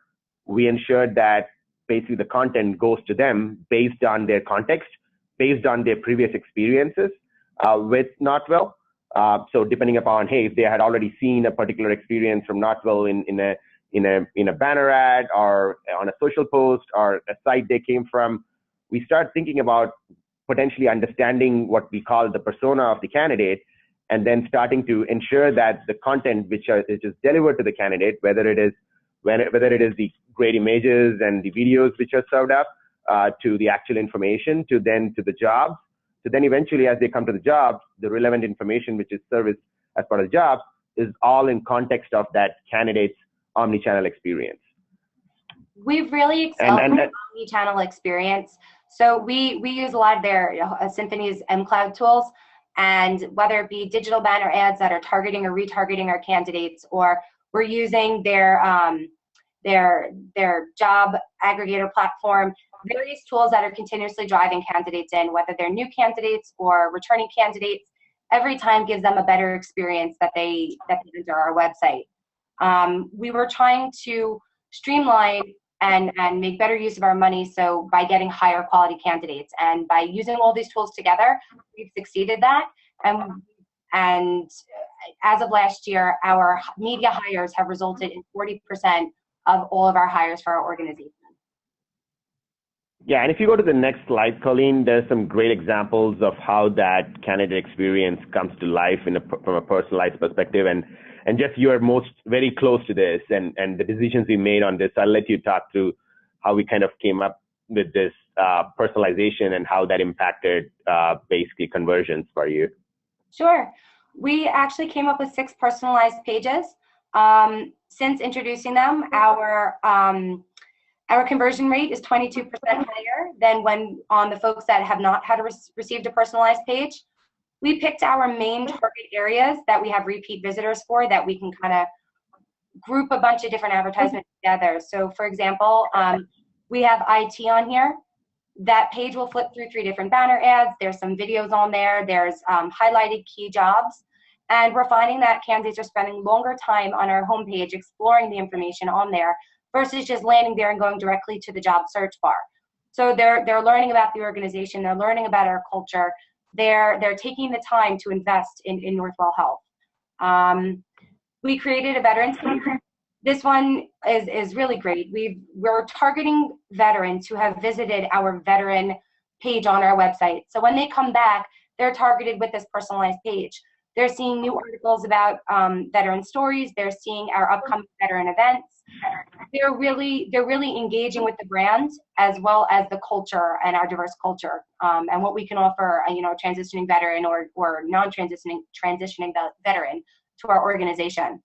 we ensure that basically the content goes to them based on their context, based on their previous experiences with Northwell. So depending upon, hey, if they had already seen a particular experience from Northwell in a banner ad or on a social post or a site they came from, we start thinking about potentially understanding what we call the persona of the candidate, and then starting to ensure that the content which is delivered to the candidate, whether it is the great images and the videos which are served up to the actual information, to the jobs, to then eventually as they come to the jobs, the relevant information which is serviced as part of the job is all in context of that candidate's omnichannel experience. We've really excelled in omnichannel experience. So we use a lot of their Symphony's mCloud tools, and whether it be digital banner ads that are targeting or retargeting our candidates, or we're using their job aggregator platform, various tools that are continuously driving candidates in, whether they're new candidates or returning candidates, every time gives them a better experience that they enter our website. We were trying to streamline and make better use of our money, so by getting higher quality candidates, and by using all these tools together, we've succeeded that. And as of last year, our media hires have resulted in 40% of all of our hires for our organization. Yeah, and if you go to the next slide, Colleen, there's some great examples of how that candidate experience comes to life from a personalized perspective. And Jess, you are very close to this, and the decisions we made on this. I'll let you talk through how we kind of came up with this personalization and how that impacted basically conversions for you? Sure. We actually came up with 6 personalized pages. Since introducing them, our conversion rate is 22% higher than when on the folks that have not had received a personalized page. We picked our main target areas that we have repeat visitors for, that we can kind of group a bunch of different advertisements together. So for example, we have IT on here. That page will flip through 3 different banner ads. There's some videos on there. There's highlighted key jobs. And we're finding that candidates are spending longer time on our homepage exploring the information on there versus just landing there and going directly to the job search bar. So they're learning about the organization. They're learning about our culture. They're taking the time to invest in Northwell Health. We created a veterans page. This one is really great. We're targeting veterans who have visited our veteran page on our website. So when they come back, they're targeted with this personalized page. They're seeing new articles about veteran stories. They're seeing our upcoming veteran events. They're really engaging with the brand as well as the culture and our diverse culture and what we can offer a transitioning veteran or non-transitioning veteran to our organization.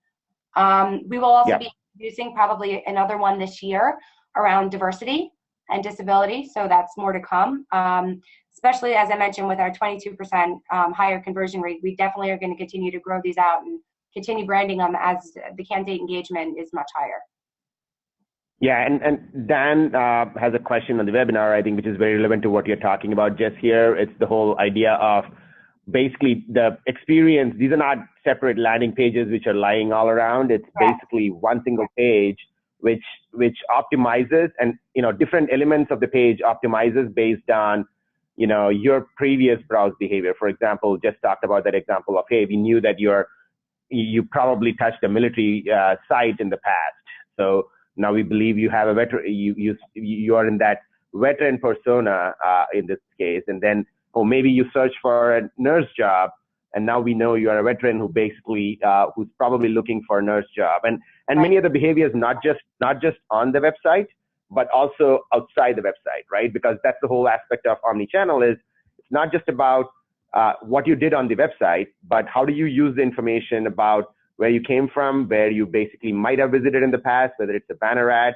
We will also be introducing probably another one this year around diversity and disability, so that's more to come. Especially as I mentioned with our 22% higher conversion rate, we definitely are going to continue to grow these out and continue branding them as the candidate engagement is much higher. Yeah, and Dan has a question on the webinar, I think, which is very relevant to what you're talking about, Jess, here. It's the whole idea of basically the experience. These are not separate landing pages which are lying all around. It's basically one single page which optimizes, and different elements of the page optimizes based on your previous browse behavior. For example, Jess talked about that example of, hey, we knew that you probably touched a military site in the past, so now we believe you have a veteran. You are in that veteran persona in this case, and then maybe you search for a nurse job, and now we know you are a veteran who basically who's probably looking for a nurse job, and many of the behaviors not just on the website, but also outside the website, right? Because that's the whole aspect of omnichannel. Is it's not just about what you did on the website, but how do you use the information about where you came from, where you basically might have visited in the past, whether it's a banner ad,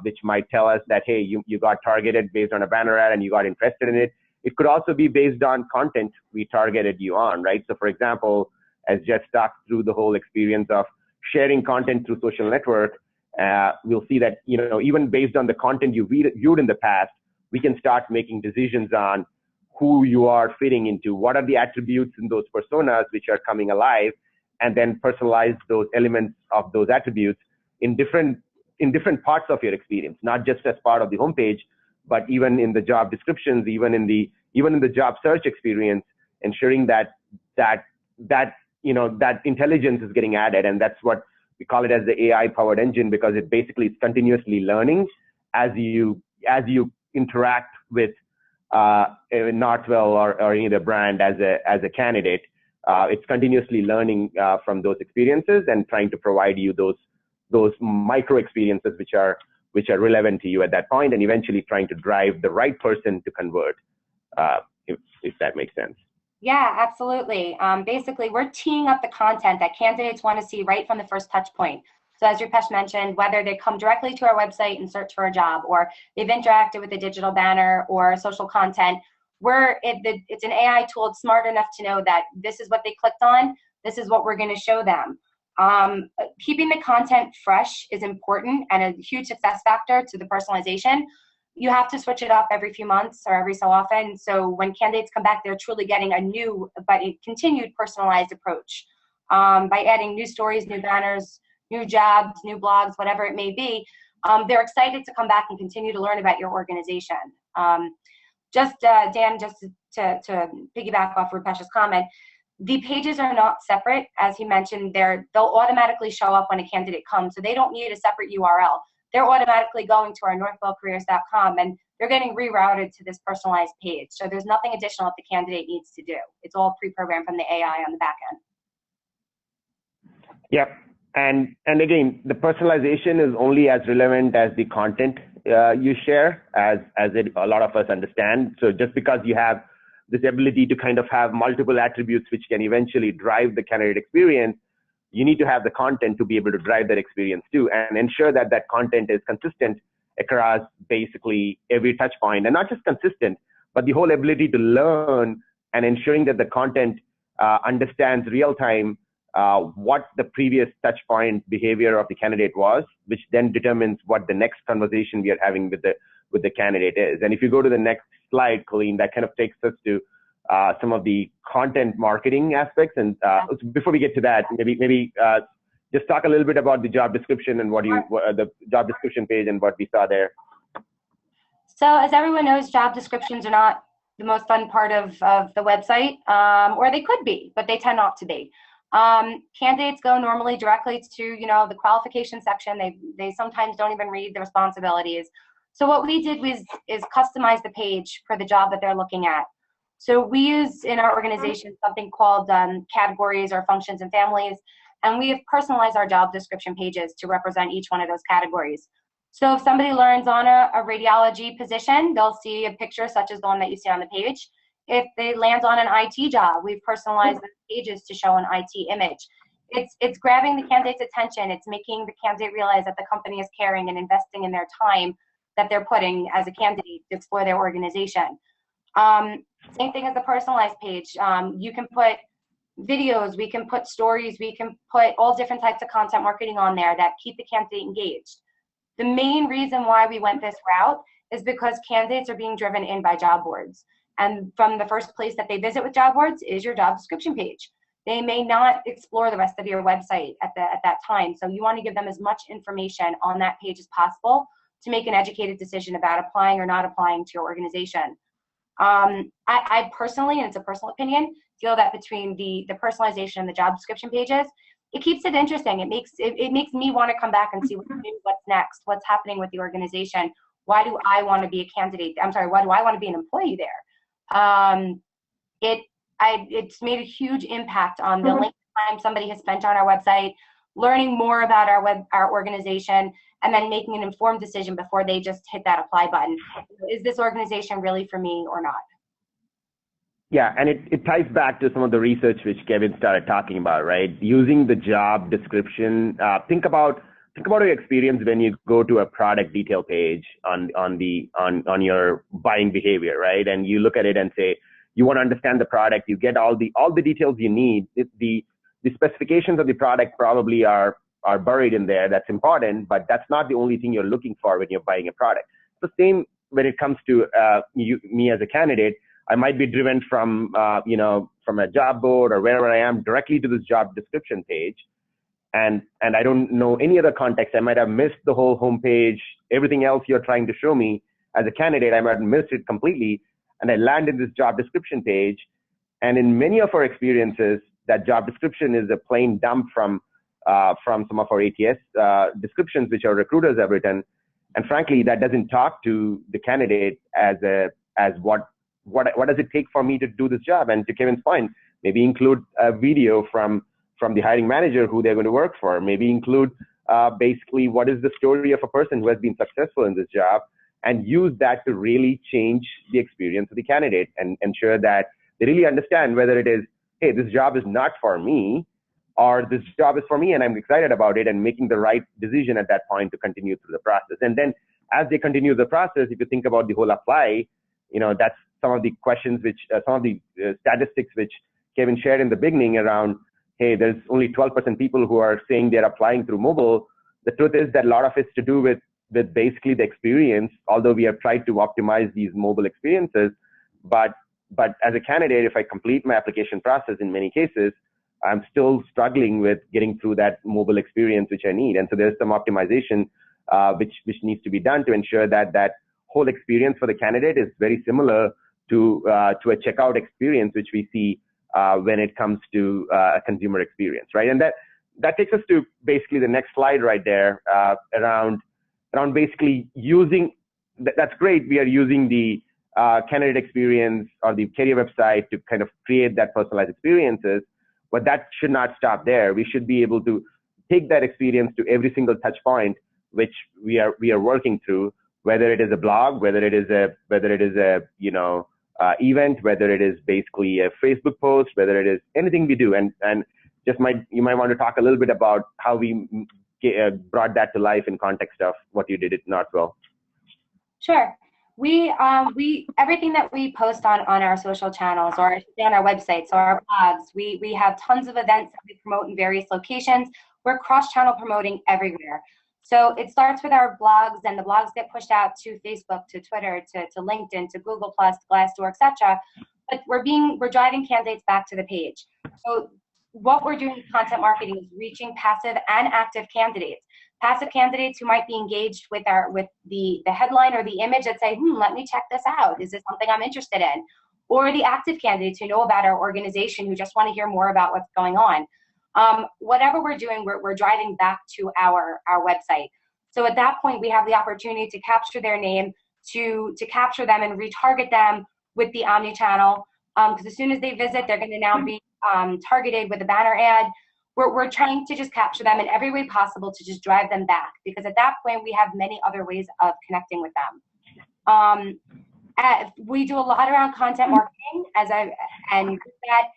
which might tell us that, hey, you got targeted based on a banner ad and you got interested in it. It could also be based on content we targeted you on, right? So for example, as Jess talked through the whole experience of sharing content through social network, we'll see that, even based on the content you viewed in the past, we can start making decisions on who you are fitting into, what are the attributes in those personas which are coming alive, and then personalize those elements of those attributes in different parts of your experience, not just as part of the homepage, but even in the job descriptions, even in the job search experience, ensuring that intelligence is getting added. And that's what we call it as the AI powered engine, because it basically is continuously learning as you interact with Northwell or any other brand as a candidate. It's continuously learning from those experiences and trying to provide you those micro experiences which are relevant to you at that point, and eventually trying to drive the right person to convert, if that makes sense. Yeah, absolutely. Basically, we're teeing up the content that candidates want to see right from the first touch point. So as Roopesh mentioned, whether they come directly to our website and search for a job, or they've interacted with a digital banner or social content, it's an AI tool. It's smart enough to know that this is what they clicked on. This is what we're going to show them. Keeping the content fresh is important and a huge success factor to the personalization. You have to switch it up every few months or every so often. So when candidates come back, they're truly getting a new but a continued personalized approach by adding new stories, new banners, new jobs, new blogs, whatever it may be. They're excited to come back and continue to learn about your organization. Dan, just to piggyback off Roopesh's comment, the pages are not separate. As he mentioned, they'll automatically show up when a candidate comes, so they don't need a separate URL. They're automatically going to our northwellcareers.com, and they're getting rerouted to this personalized page. So there's nothing additional that the candidate needs to do. It's all pre-programmed from the AI on the back end. Yep. And again, the personalization is only as relevant as the content you share, as a lot of us understand. So just because you have this ability to kind of have multiple attributes which can eventually drive the candidate experience, you need to have the content to be able to drive that experience too, and ensure that that content is consistent across basically every touch point, and not just consistent, but the whole ability to learn and ensuring that the content understands real time what the previous touch point behavior of the candidate was, which then determines what the next conversation we are having with the candidate is. And if you go to the next slide, Colleen, that kind of takes us to some of the content marketing aspects. And before we get to that, maybe just talk a little bit about the job description and the job description page and what we saw there. So as everyone knows, job descriptions are not the most fun part of the website, or they could be, but they tend not to be. Candidates go normally directly to, the qualification section. They sometimes don't even read the responsibilities. So what we did is customize the page for the job that they're looking at. So we use in our organization something called categories or functions and families, and we have personalized our job description pages to represent each one of those categories. So if somebody learns on a radiology position, they'll see a picture such as the one that you see on the page. If they land on an IT job, we've personalized the pages to show an IT image. It's grabbing the candidate's attention. It's making the candidate realize that the company is caring and investing in their time that they're putting as a candidate to explore their organization. Same thing as the personalized page. You can put videos, we can put stories, we can put all different types of content marketing on there that keep the candidate engaged. The main reason why we went this route is because candidates are being driven in by job boards. And from the first place that they visit with job boards is your job description page. They may not explore the rest of your website at that time. So you want to give them as much information on that page as possible to make an educated decision about applying or not applying to your organization. I personally, and it's a personal opinion, feel that between the personalization and the job description pages, it keeps it interesting. It makes me want to come back and see what's next, what's happening with the organization. Why do I want to be a candidate? I'm sorry, why do I want to be an employee there? It's made a huge impact on the length of time somebody has spent on our website, learning more about our organization, and then making an informed decision before they just hit that apply button. Is this organization really for me or not? Yeah, and it ties back to some of the research which Kevin started talking about, right? Using the job description. Think about your experience when you go to a product detail page on your buying behavior, right? And you look at it and say, you want to understand the product, you get all the details you need. The specifications of the product probably are buried in there. That's important, but that's not the only thing you're looking for when you're buying a product. It's the same when it comes to me as a candidate. I might be driven from a job board or wherever I am directly to this job description page. And I don't know any other context. I might have missed the whole homepage, everything else you're trying to show me as a candidate. I might have missed it completely. And I land in this job description page. And in many of our experiences, that job description is a plain dump from some of our ATS descriptions, which our recruiters have written. And frankly, that doesn't talk to the candidate as what does it take for me to do this job? And to Kevin's point, maybe include a video from the hiring manager who they're going to work for. Maybe include basically what is the story of a person who has been successful in this job, and use that to really change the experience of the candidate and ensure that they really understand whether it is, hey, this job is not for me, or this job is for me and I'm excited about it, and making the right decision at that point to continue through the process. And then as they continue the process, if you think about the whole apply, that's some of the questions which, some of the statistics which Kevin shared in the beginning around, hey, there's only 12% people who are saying they're applying through mobile. The truth is that a lot of it's to do with basically the experience, although we have tried to optimize these mobile experiences. But as a candidate, if I complete my application process, in many cases, I'm still struggling with getting through that mobile experience which I need. And so there's some optimization which needs to be done to ensure that that whole experience for the candidate is very similar to a checkout experience, which we see when it comes to a consumer experience, right? And that takes us to basically the next slide right there, around basically using, that's great. We are using the candidate experience or the career website to kind of create that personalized experiences, but that should not stop there. We should be able to take that experience to every single touch point which we are working through, whether it is a blog, whether it is a event, whether it is basically a Facebook post, whether it is anything we do, and just you might want to talk a little bit about how we brought that to life in context of what you did at Northwell. Sure. We everything that we post on our social channels or on our website, so our blogs, we have tons of events that we promote in various locations. We're cross-channel promoting everywhere. So it starts with our blogs, and the blogs get pushed out to Facebook, to Twitter, to LinkedIn, to Google+, Glassdoor, etc. But we're driving candidates back to the page. So what we're doing with content marketing is reaching passive and active candidates. Passive candidates who might be engaged with the headline or the image that say, let me check this out. Is this something I'm interested in? Or the active candidates who know about our organization, who just want to hear more about what's going on. Whatever we're doing, we're driving back to our website. So at that point, we have the opportunity to capture their name, to capture them and retarget them with the Omnichannel. Because as soon as they visit, they're going to now be targeted with a banner ad. We're trying to just capture them in every way possible to just drive them back, because at that point we have many other ways of connecting with them. We do a lot around content marketing, and with that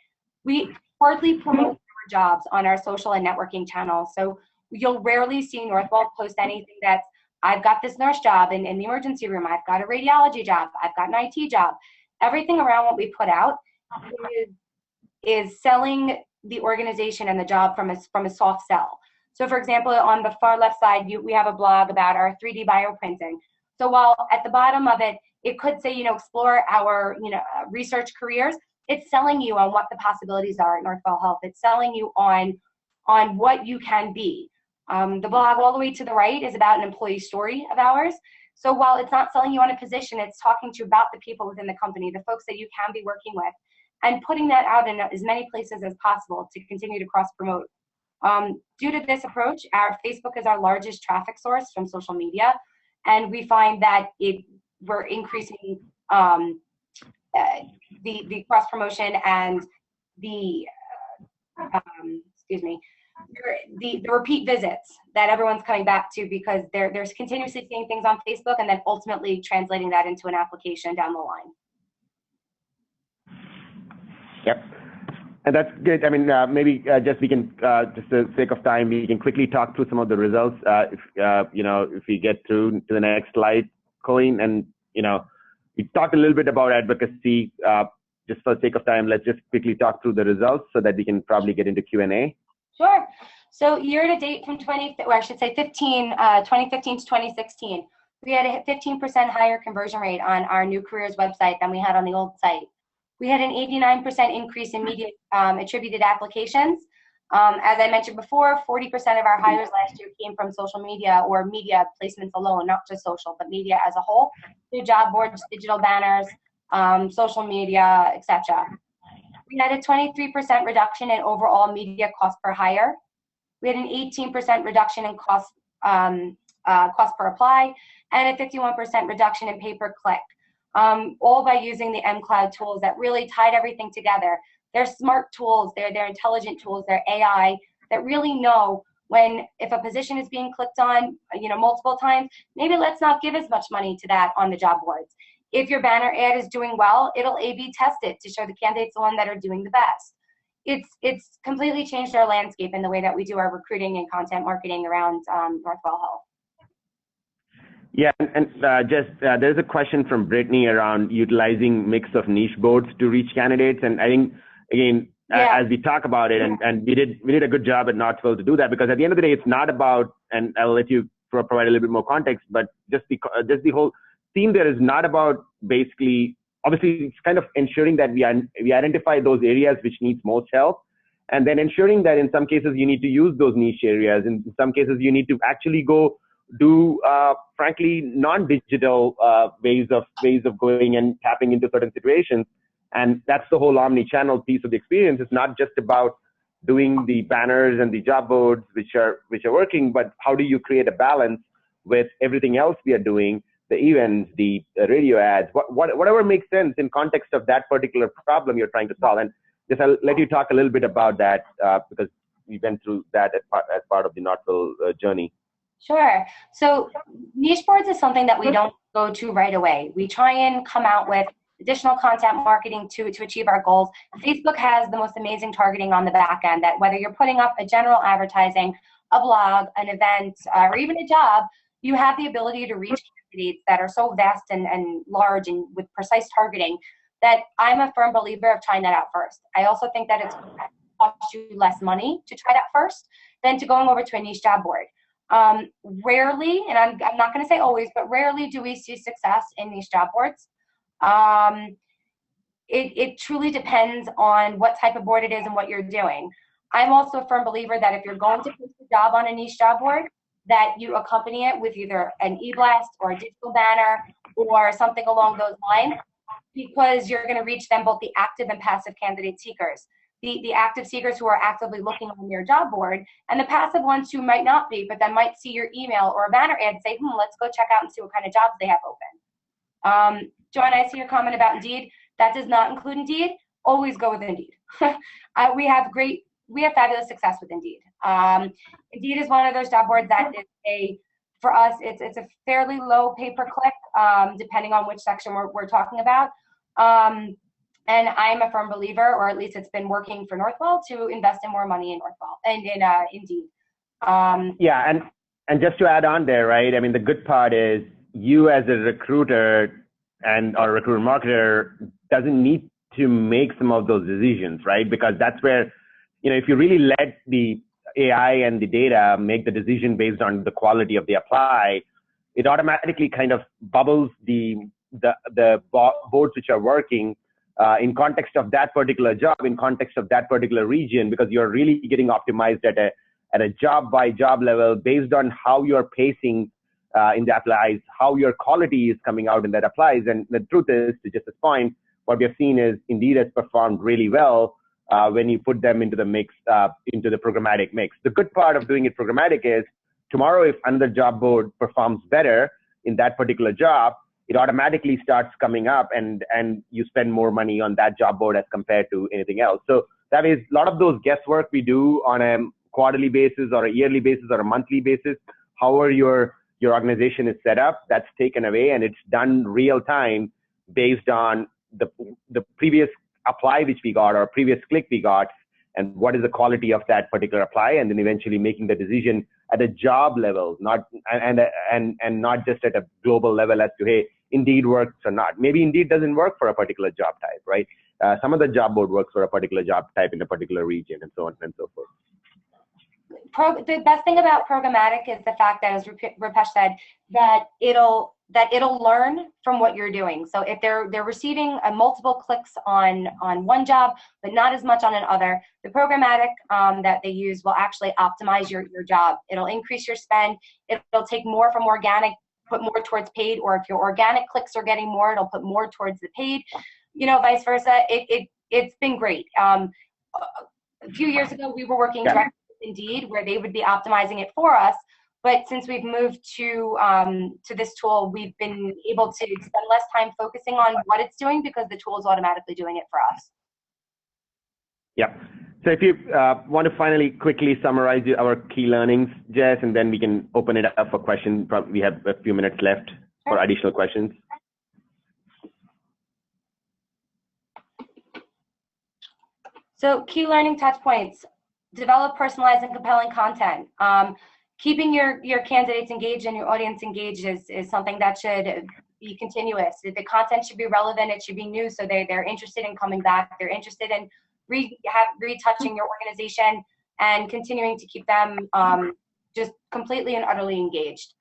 we hardly promote our jobs on our social and networking channels. So you'll rarely see Northwell post anything that's, I've got this nurse job in the emergency room, I've got a radiology job, I've got an IT job. Everything around what we put out is selling the organization and the job from a soft sell. So for example, on the far left side, we have a blog about our 3D bioprinting. So while at the bottom of it, it could say, explore our, research careers, it's selling you on what the possibilities are at Northwell Health. It's selling you on what you can be. The blog all the way to the right is about an employee story of ours. So while it's not selling you on a position, it's talking to you about the people within the company, the folks that you can be working with, and putting that out in as many places as possible to continue to cross-promote. Due to this approach, our Facebook is our largest traffic source from social media, and we find that we're increasing the cross-promotion and the repeat visits that everyone's coming back to, because they're continuously seeing things on Facebook and then ultimately translating that into an application down the line. Yep, and that's good. I mean, maybe just we can, just for the sake of time, we can quickly talk through some of the results. If we get through to the next slide, Colleen, and we talked a little bit about advocacy. Just for the sake of time, let's just quickly talk through the results so that we can probably get into Q&A. Sure. So year to date from 2015 to 2016, we had a 15% higher conversion rate on our new careers website than we had on the old site. We had an 89% increase in media attributed applications. As I mentioned before, 40% of our hires last year came from social media or media placements alone, not just social, but media as a whole, through job boards, digital banners, social media, etc. We had a 23% reduction in overall media cost per hire. We had an 18% reduction in cost per apply, and a 51% reduction in pay-per-click. All by using the mCloud tools that really tied everything together. They're smart tools, they're intelligent tools, they're AI that really know if a position is being clicked on, multiple times, maybe let's not give as much money to that on the job boards. If your banner ad is doing well, it'll A/B test it to show the candidates the one that are doing the best. It's completely changed our landscape in the way that we do our recruiting and content marketing around Northwell Health. Yeah, and Jess, there's a question from Brittany around utilizing mix of niche boards to reach candidates, and I think again, as we talk about it, and we did a good job at Northwell to do that, because at the end of the day, it's not about, and I'll let you provide a little bit more context, but just the whole theme there is not about basically, obviously, it's kind of ensuring that we identify those areas which needs most help, and then ensuring that in some cases you need to use those niche areas, in some cases you need to actually go do frankly non-digital ways of going and tapping into certain situations. And that's the whole omni-channel piece of the experience. It's not just about doing the banners and the job boards which are working, but how do you create a balance with everything else we are doing, the events, the radio ads, whatever makes sense in context of that particular problem you're trying to solve. And just I'll let you talk a little bit about that because we went through that as part of the Northwell journey. Sure. So niche boards is something that we don't go to right away. We try and come out with additional content marketing to achieve our goals. Facebook has the most amazing targeting on the back end, that whether you're putting up a general advertising, a blog, an event, or even a job, you have the ability to reach candidates that are so vast and large and with precise targeting that I'm a firm believer of trying that out first. I also think that it's going to cost you less money to try that first than to going over to a niche job board. Rarely, and I'm not going to say always, but rarely do we see success in these job boards. It truly depends on what type of board it is and what you're doing. I'm also a firm believer that if you're going to post a job on a niche job board, that you accompany it with either an e-blast or a digital banner or something along those lines, because you're going to reach them, both the active and passive candidate seekers. The active seekers who are actively looking on your job board, and the passive ones who might not be, but then might see your email or a banner ad and say, let's go check out and see what kind of jobs they have open. John, I see your comment about Indeed. That does not include Indeed. Always go with Indeed. We have fabulous success with Indeed. Indeed is one of those job boards that is for us, it's a fairly low pay per click, depending on which section we're talking about. And I'm a firm believer, or at least it's been working for Northwell, to invest in more money in Northwell and in Indeed. Yeah, and just to add on there, right? I mean, the good part is you as a recruiter or recruiter marketer doesn't need to make some of those decisions, right? Because that's where, if you really let the AI and the data make the decision based on the quality of the apply, it automatically kind of bubbles the boards which are working in context of that particular job, in context of that particular region, because you're really getting optimized at a job by job level based on how you're pacing in the applies, how your quality is coming out in that applies. And the truth is, to just this point, what we have seen is Indeed has performed really well when you put them into the mix, into the programmatic mix. The good part of doing it programmatic is tomorrow, if another job board performs better in that particular job, it automatically starts coming up and you spend more money on that job board as compared to anything else. So that is a lot of those guesswork we do on a quarterly basis or a yearly basis or a monthly basis. However your organization is set up, that's taken away, and it's done real time based on the previous apply which we got or previous click we got, and what is the quality of that particular apply, and then eventually making the decision at a job level, not not just at a global level as to, hey, Indeed works or not. Maybe Indeed doesn't work for a particular job type, right? Some of the job board works for a particular job type in a particular region, and so on and so forth. The best thing about programmatic is the fact that, as Roopesh said, that it'll learn from what you're doing. So if they're receiving multiple clicks on one job, but not as much on another, the programmatic that they use will actually optimize your job. It'll increase your spend. It'll take more from organic, put more towards paid, or if your organic clicks are getting more, it'll put more towards the paid, vice versa. It's been great. A few years ago, we were working directly with Indeed, where they would be optimizing it for us. But since we've moved to this tool, we've been able to spend less time focusing on what it's doing because the tool is automatically doing it for us. Yeah. So if you want to finally quickly summarize our key learnings, Jess, and then we can open it up for questions. We have a few minutes left for additional questions. So key learning touch points: develop personalized and compelling content. Keeping your candidates engaged and your audience engaged is something that should be continuous. The content should be relevant. It should be new, so they're interested in coming back. They're interested in retouching your organization and continuing to keep them just completely and utterly engaged.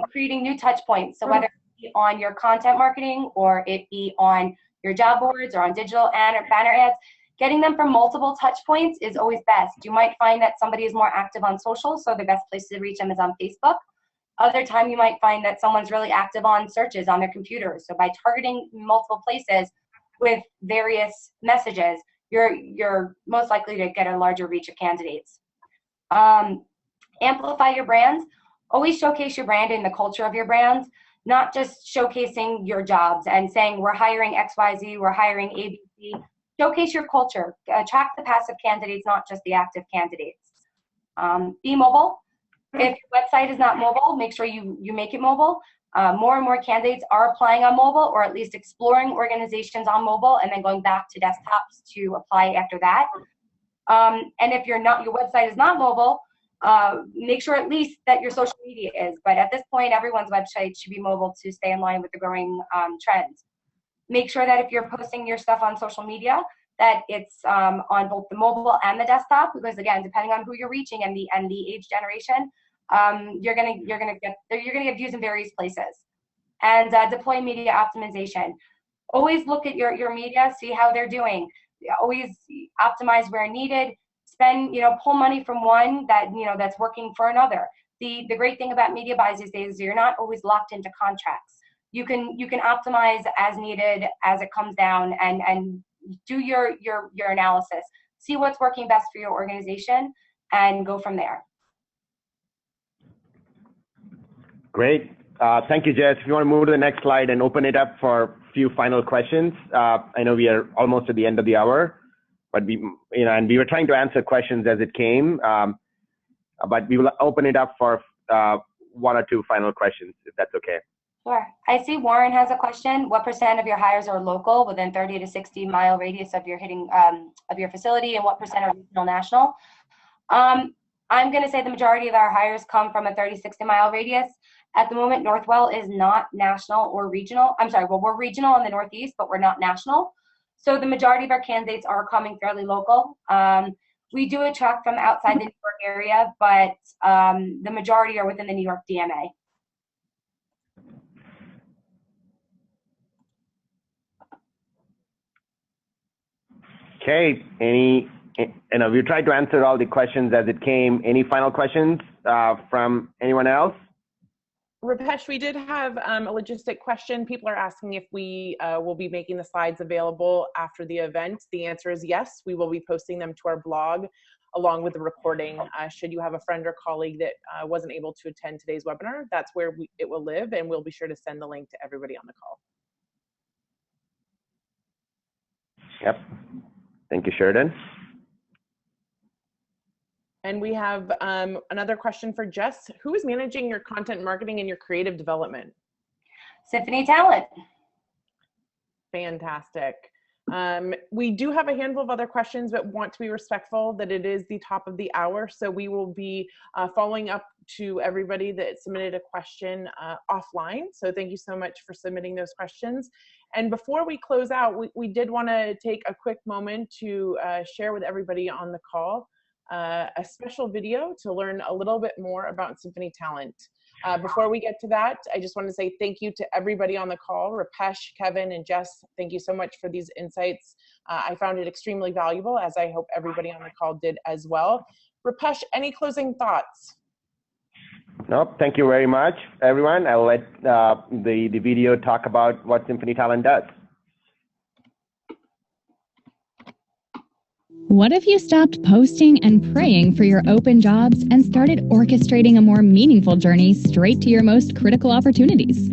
Creating new touch points. So whether it be on your content marketing or it be on your job boards or on digital or banner ads, getting them from multiple touch points is always best. You might find that somebody is more active on social, so the best place to reach them is on Facebook. Other time you might find that someone's really active on searches on their computer. So by targeting multiple places with various messages, you're most likely to get a larger reach of candidates. Amplify your brands. Always showcase your brand and the culture of your brands, not just showcasing your jobs and saying we're hiring XYZ, we're hiring ABC. Showcase your culture. Attract the passive candidates, not just the active candidates. Be mobile. if your website is not mobile, make sure you make it mobile. More and more candidates are applying on mobile, or at least exploring organizations on mobile and then going back to desktops to apply after that. And if your website is not mobile, make sure at least that your social media is. But at this point, everyone's website should be mobile to stay in line with the growing trends. Make sure that if you're posting your stuff on social media, that it's on both the mobile and the desktop, because again, depending on who you're reaching and the age generation, you're gonna get views in various places. And deploy media optimization. Always look at your media, see how they're doing. Always optimize where needed. Spend, pull money from one that's working for another. The great thing about media buys these days is you're not always locked into contracts. You can optimize as needed as it comes down, and do your analysis. See what's working best for your organization and go from there. Great. Thank you, Jess. If you want to move to the next slide and open it up for a few final questions. I know we are almost at the end of the hour, but we were trying to answer questions as it came, but we will open it up for one or two final questions, if that's okay. Sure. I see Warren has a question. What % of your hires are local, within 30 to 60 mile radius of your of your facility, and what % are regional, national? I'm going to say the majority of our hires come from a 30, 60 mile radius. At the moment, Northwell is not national or regional. I'm sorry, well, we're regional in the Northeast, but we're not national. So the majority of our candidates are coming fairly local. We do attract from outside the New York area, but the majority are within the New York DMA. Okay, we tried to answer all the questions as it came. Any final questions from anyone else? Roopesh, we did have a logistic question. People are asking if we will be making the slides available after the event. The answer is yes. We will be posting them to our blog along with the recording. Should you have a friend or colleague that wasn't able to attend today's webinar, that's where it will live, and we'll be sure to send the link to everybody on the call. Yep. Thank you, Sheridan. And we have another question for Jess. Who is managing your content marketing and your creative development? Symphony Talent. Fantastic. We do have a handful of other questions, but want to be respectful that it is the top of the hour. So we will be following up to everybody that submitted a question offline. So thank you so much for submitting those questions. And before we close out, we did want to take a quick moment to share with everybody on the call a special video to learn a little bit more about Symphony Talent. Before we get to that, I just want to say thank you to everybody on the call. Roopesh, Kevin, and Jess, thank you so much for these insights. I found it extremely valuable, as I hope everybody on the call did as well. Roopesh, any closing thoughts? Nope, thank you very much, everyone. I'll let the video talk about what Symphony Talent does. What if you stopped posting and praying for your open jobs and started orchestrating a more meaningful journey straight to your most critical opportunities?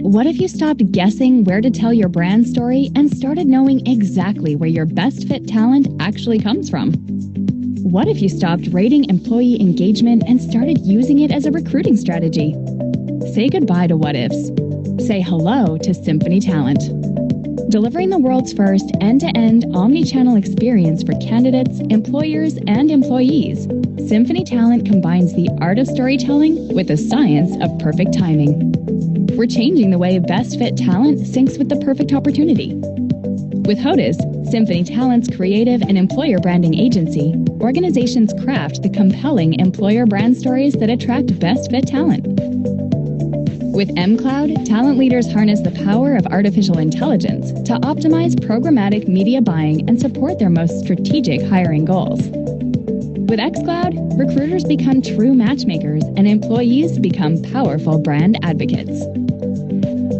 What if you stopped guessing where to tell your brand story and started knowing exactly where your best fit talent actually comes from? What if you stopped rating employee engagement and started using it as a recruiting strategy? Say goodbye to what ifs. Say hello to Symphony Talent. Delivering the world's first end-to-end omnichannel experience for candidates, employers, and employees, Symphony Talent combines the art of storytelling with the science of perfect timing. We're changing the way best fit talent syncs with the perfect opportunity. With HOTUS, Symphony Talent's creative and employer branding agency, organizations craft the compelling employer brand stories that attract best fit talent. With mCloud, talent leaders harness the power of artificial intelligence to optimize programmatic media buying and support their most strategic hiring goals. With xCloud, recruiters become true matchmakers and employees become powerful brand advocates.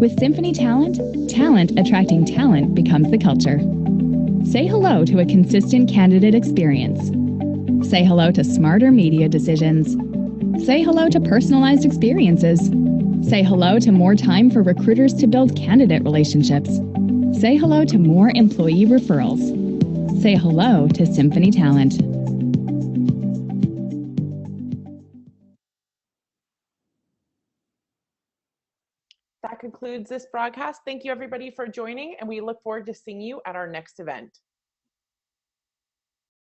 With Symphony Talent, talent attracting talent becomes the culture. Say hello to a consistent candidate experience. Say hello to smarter media decisions. Say hello to personalized experiences. Say hello to more time for recruiters to build candidate relationships. Say hello to more employee referrals. Say hello to Symphony Talent. That concludes this broadcast. Thank you everybody for joining, and we look forward to seeing you at our next event.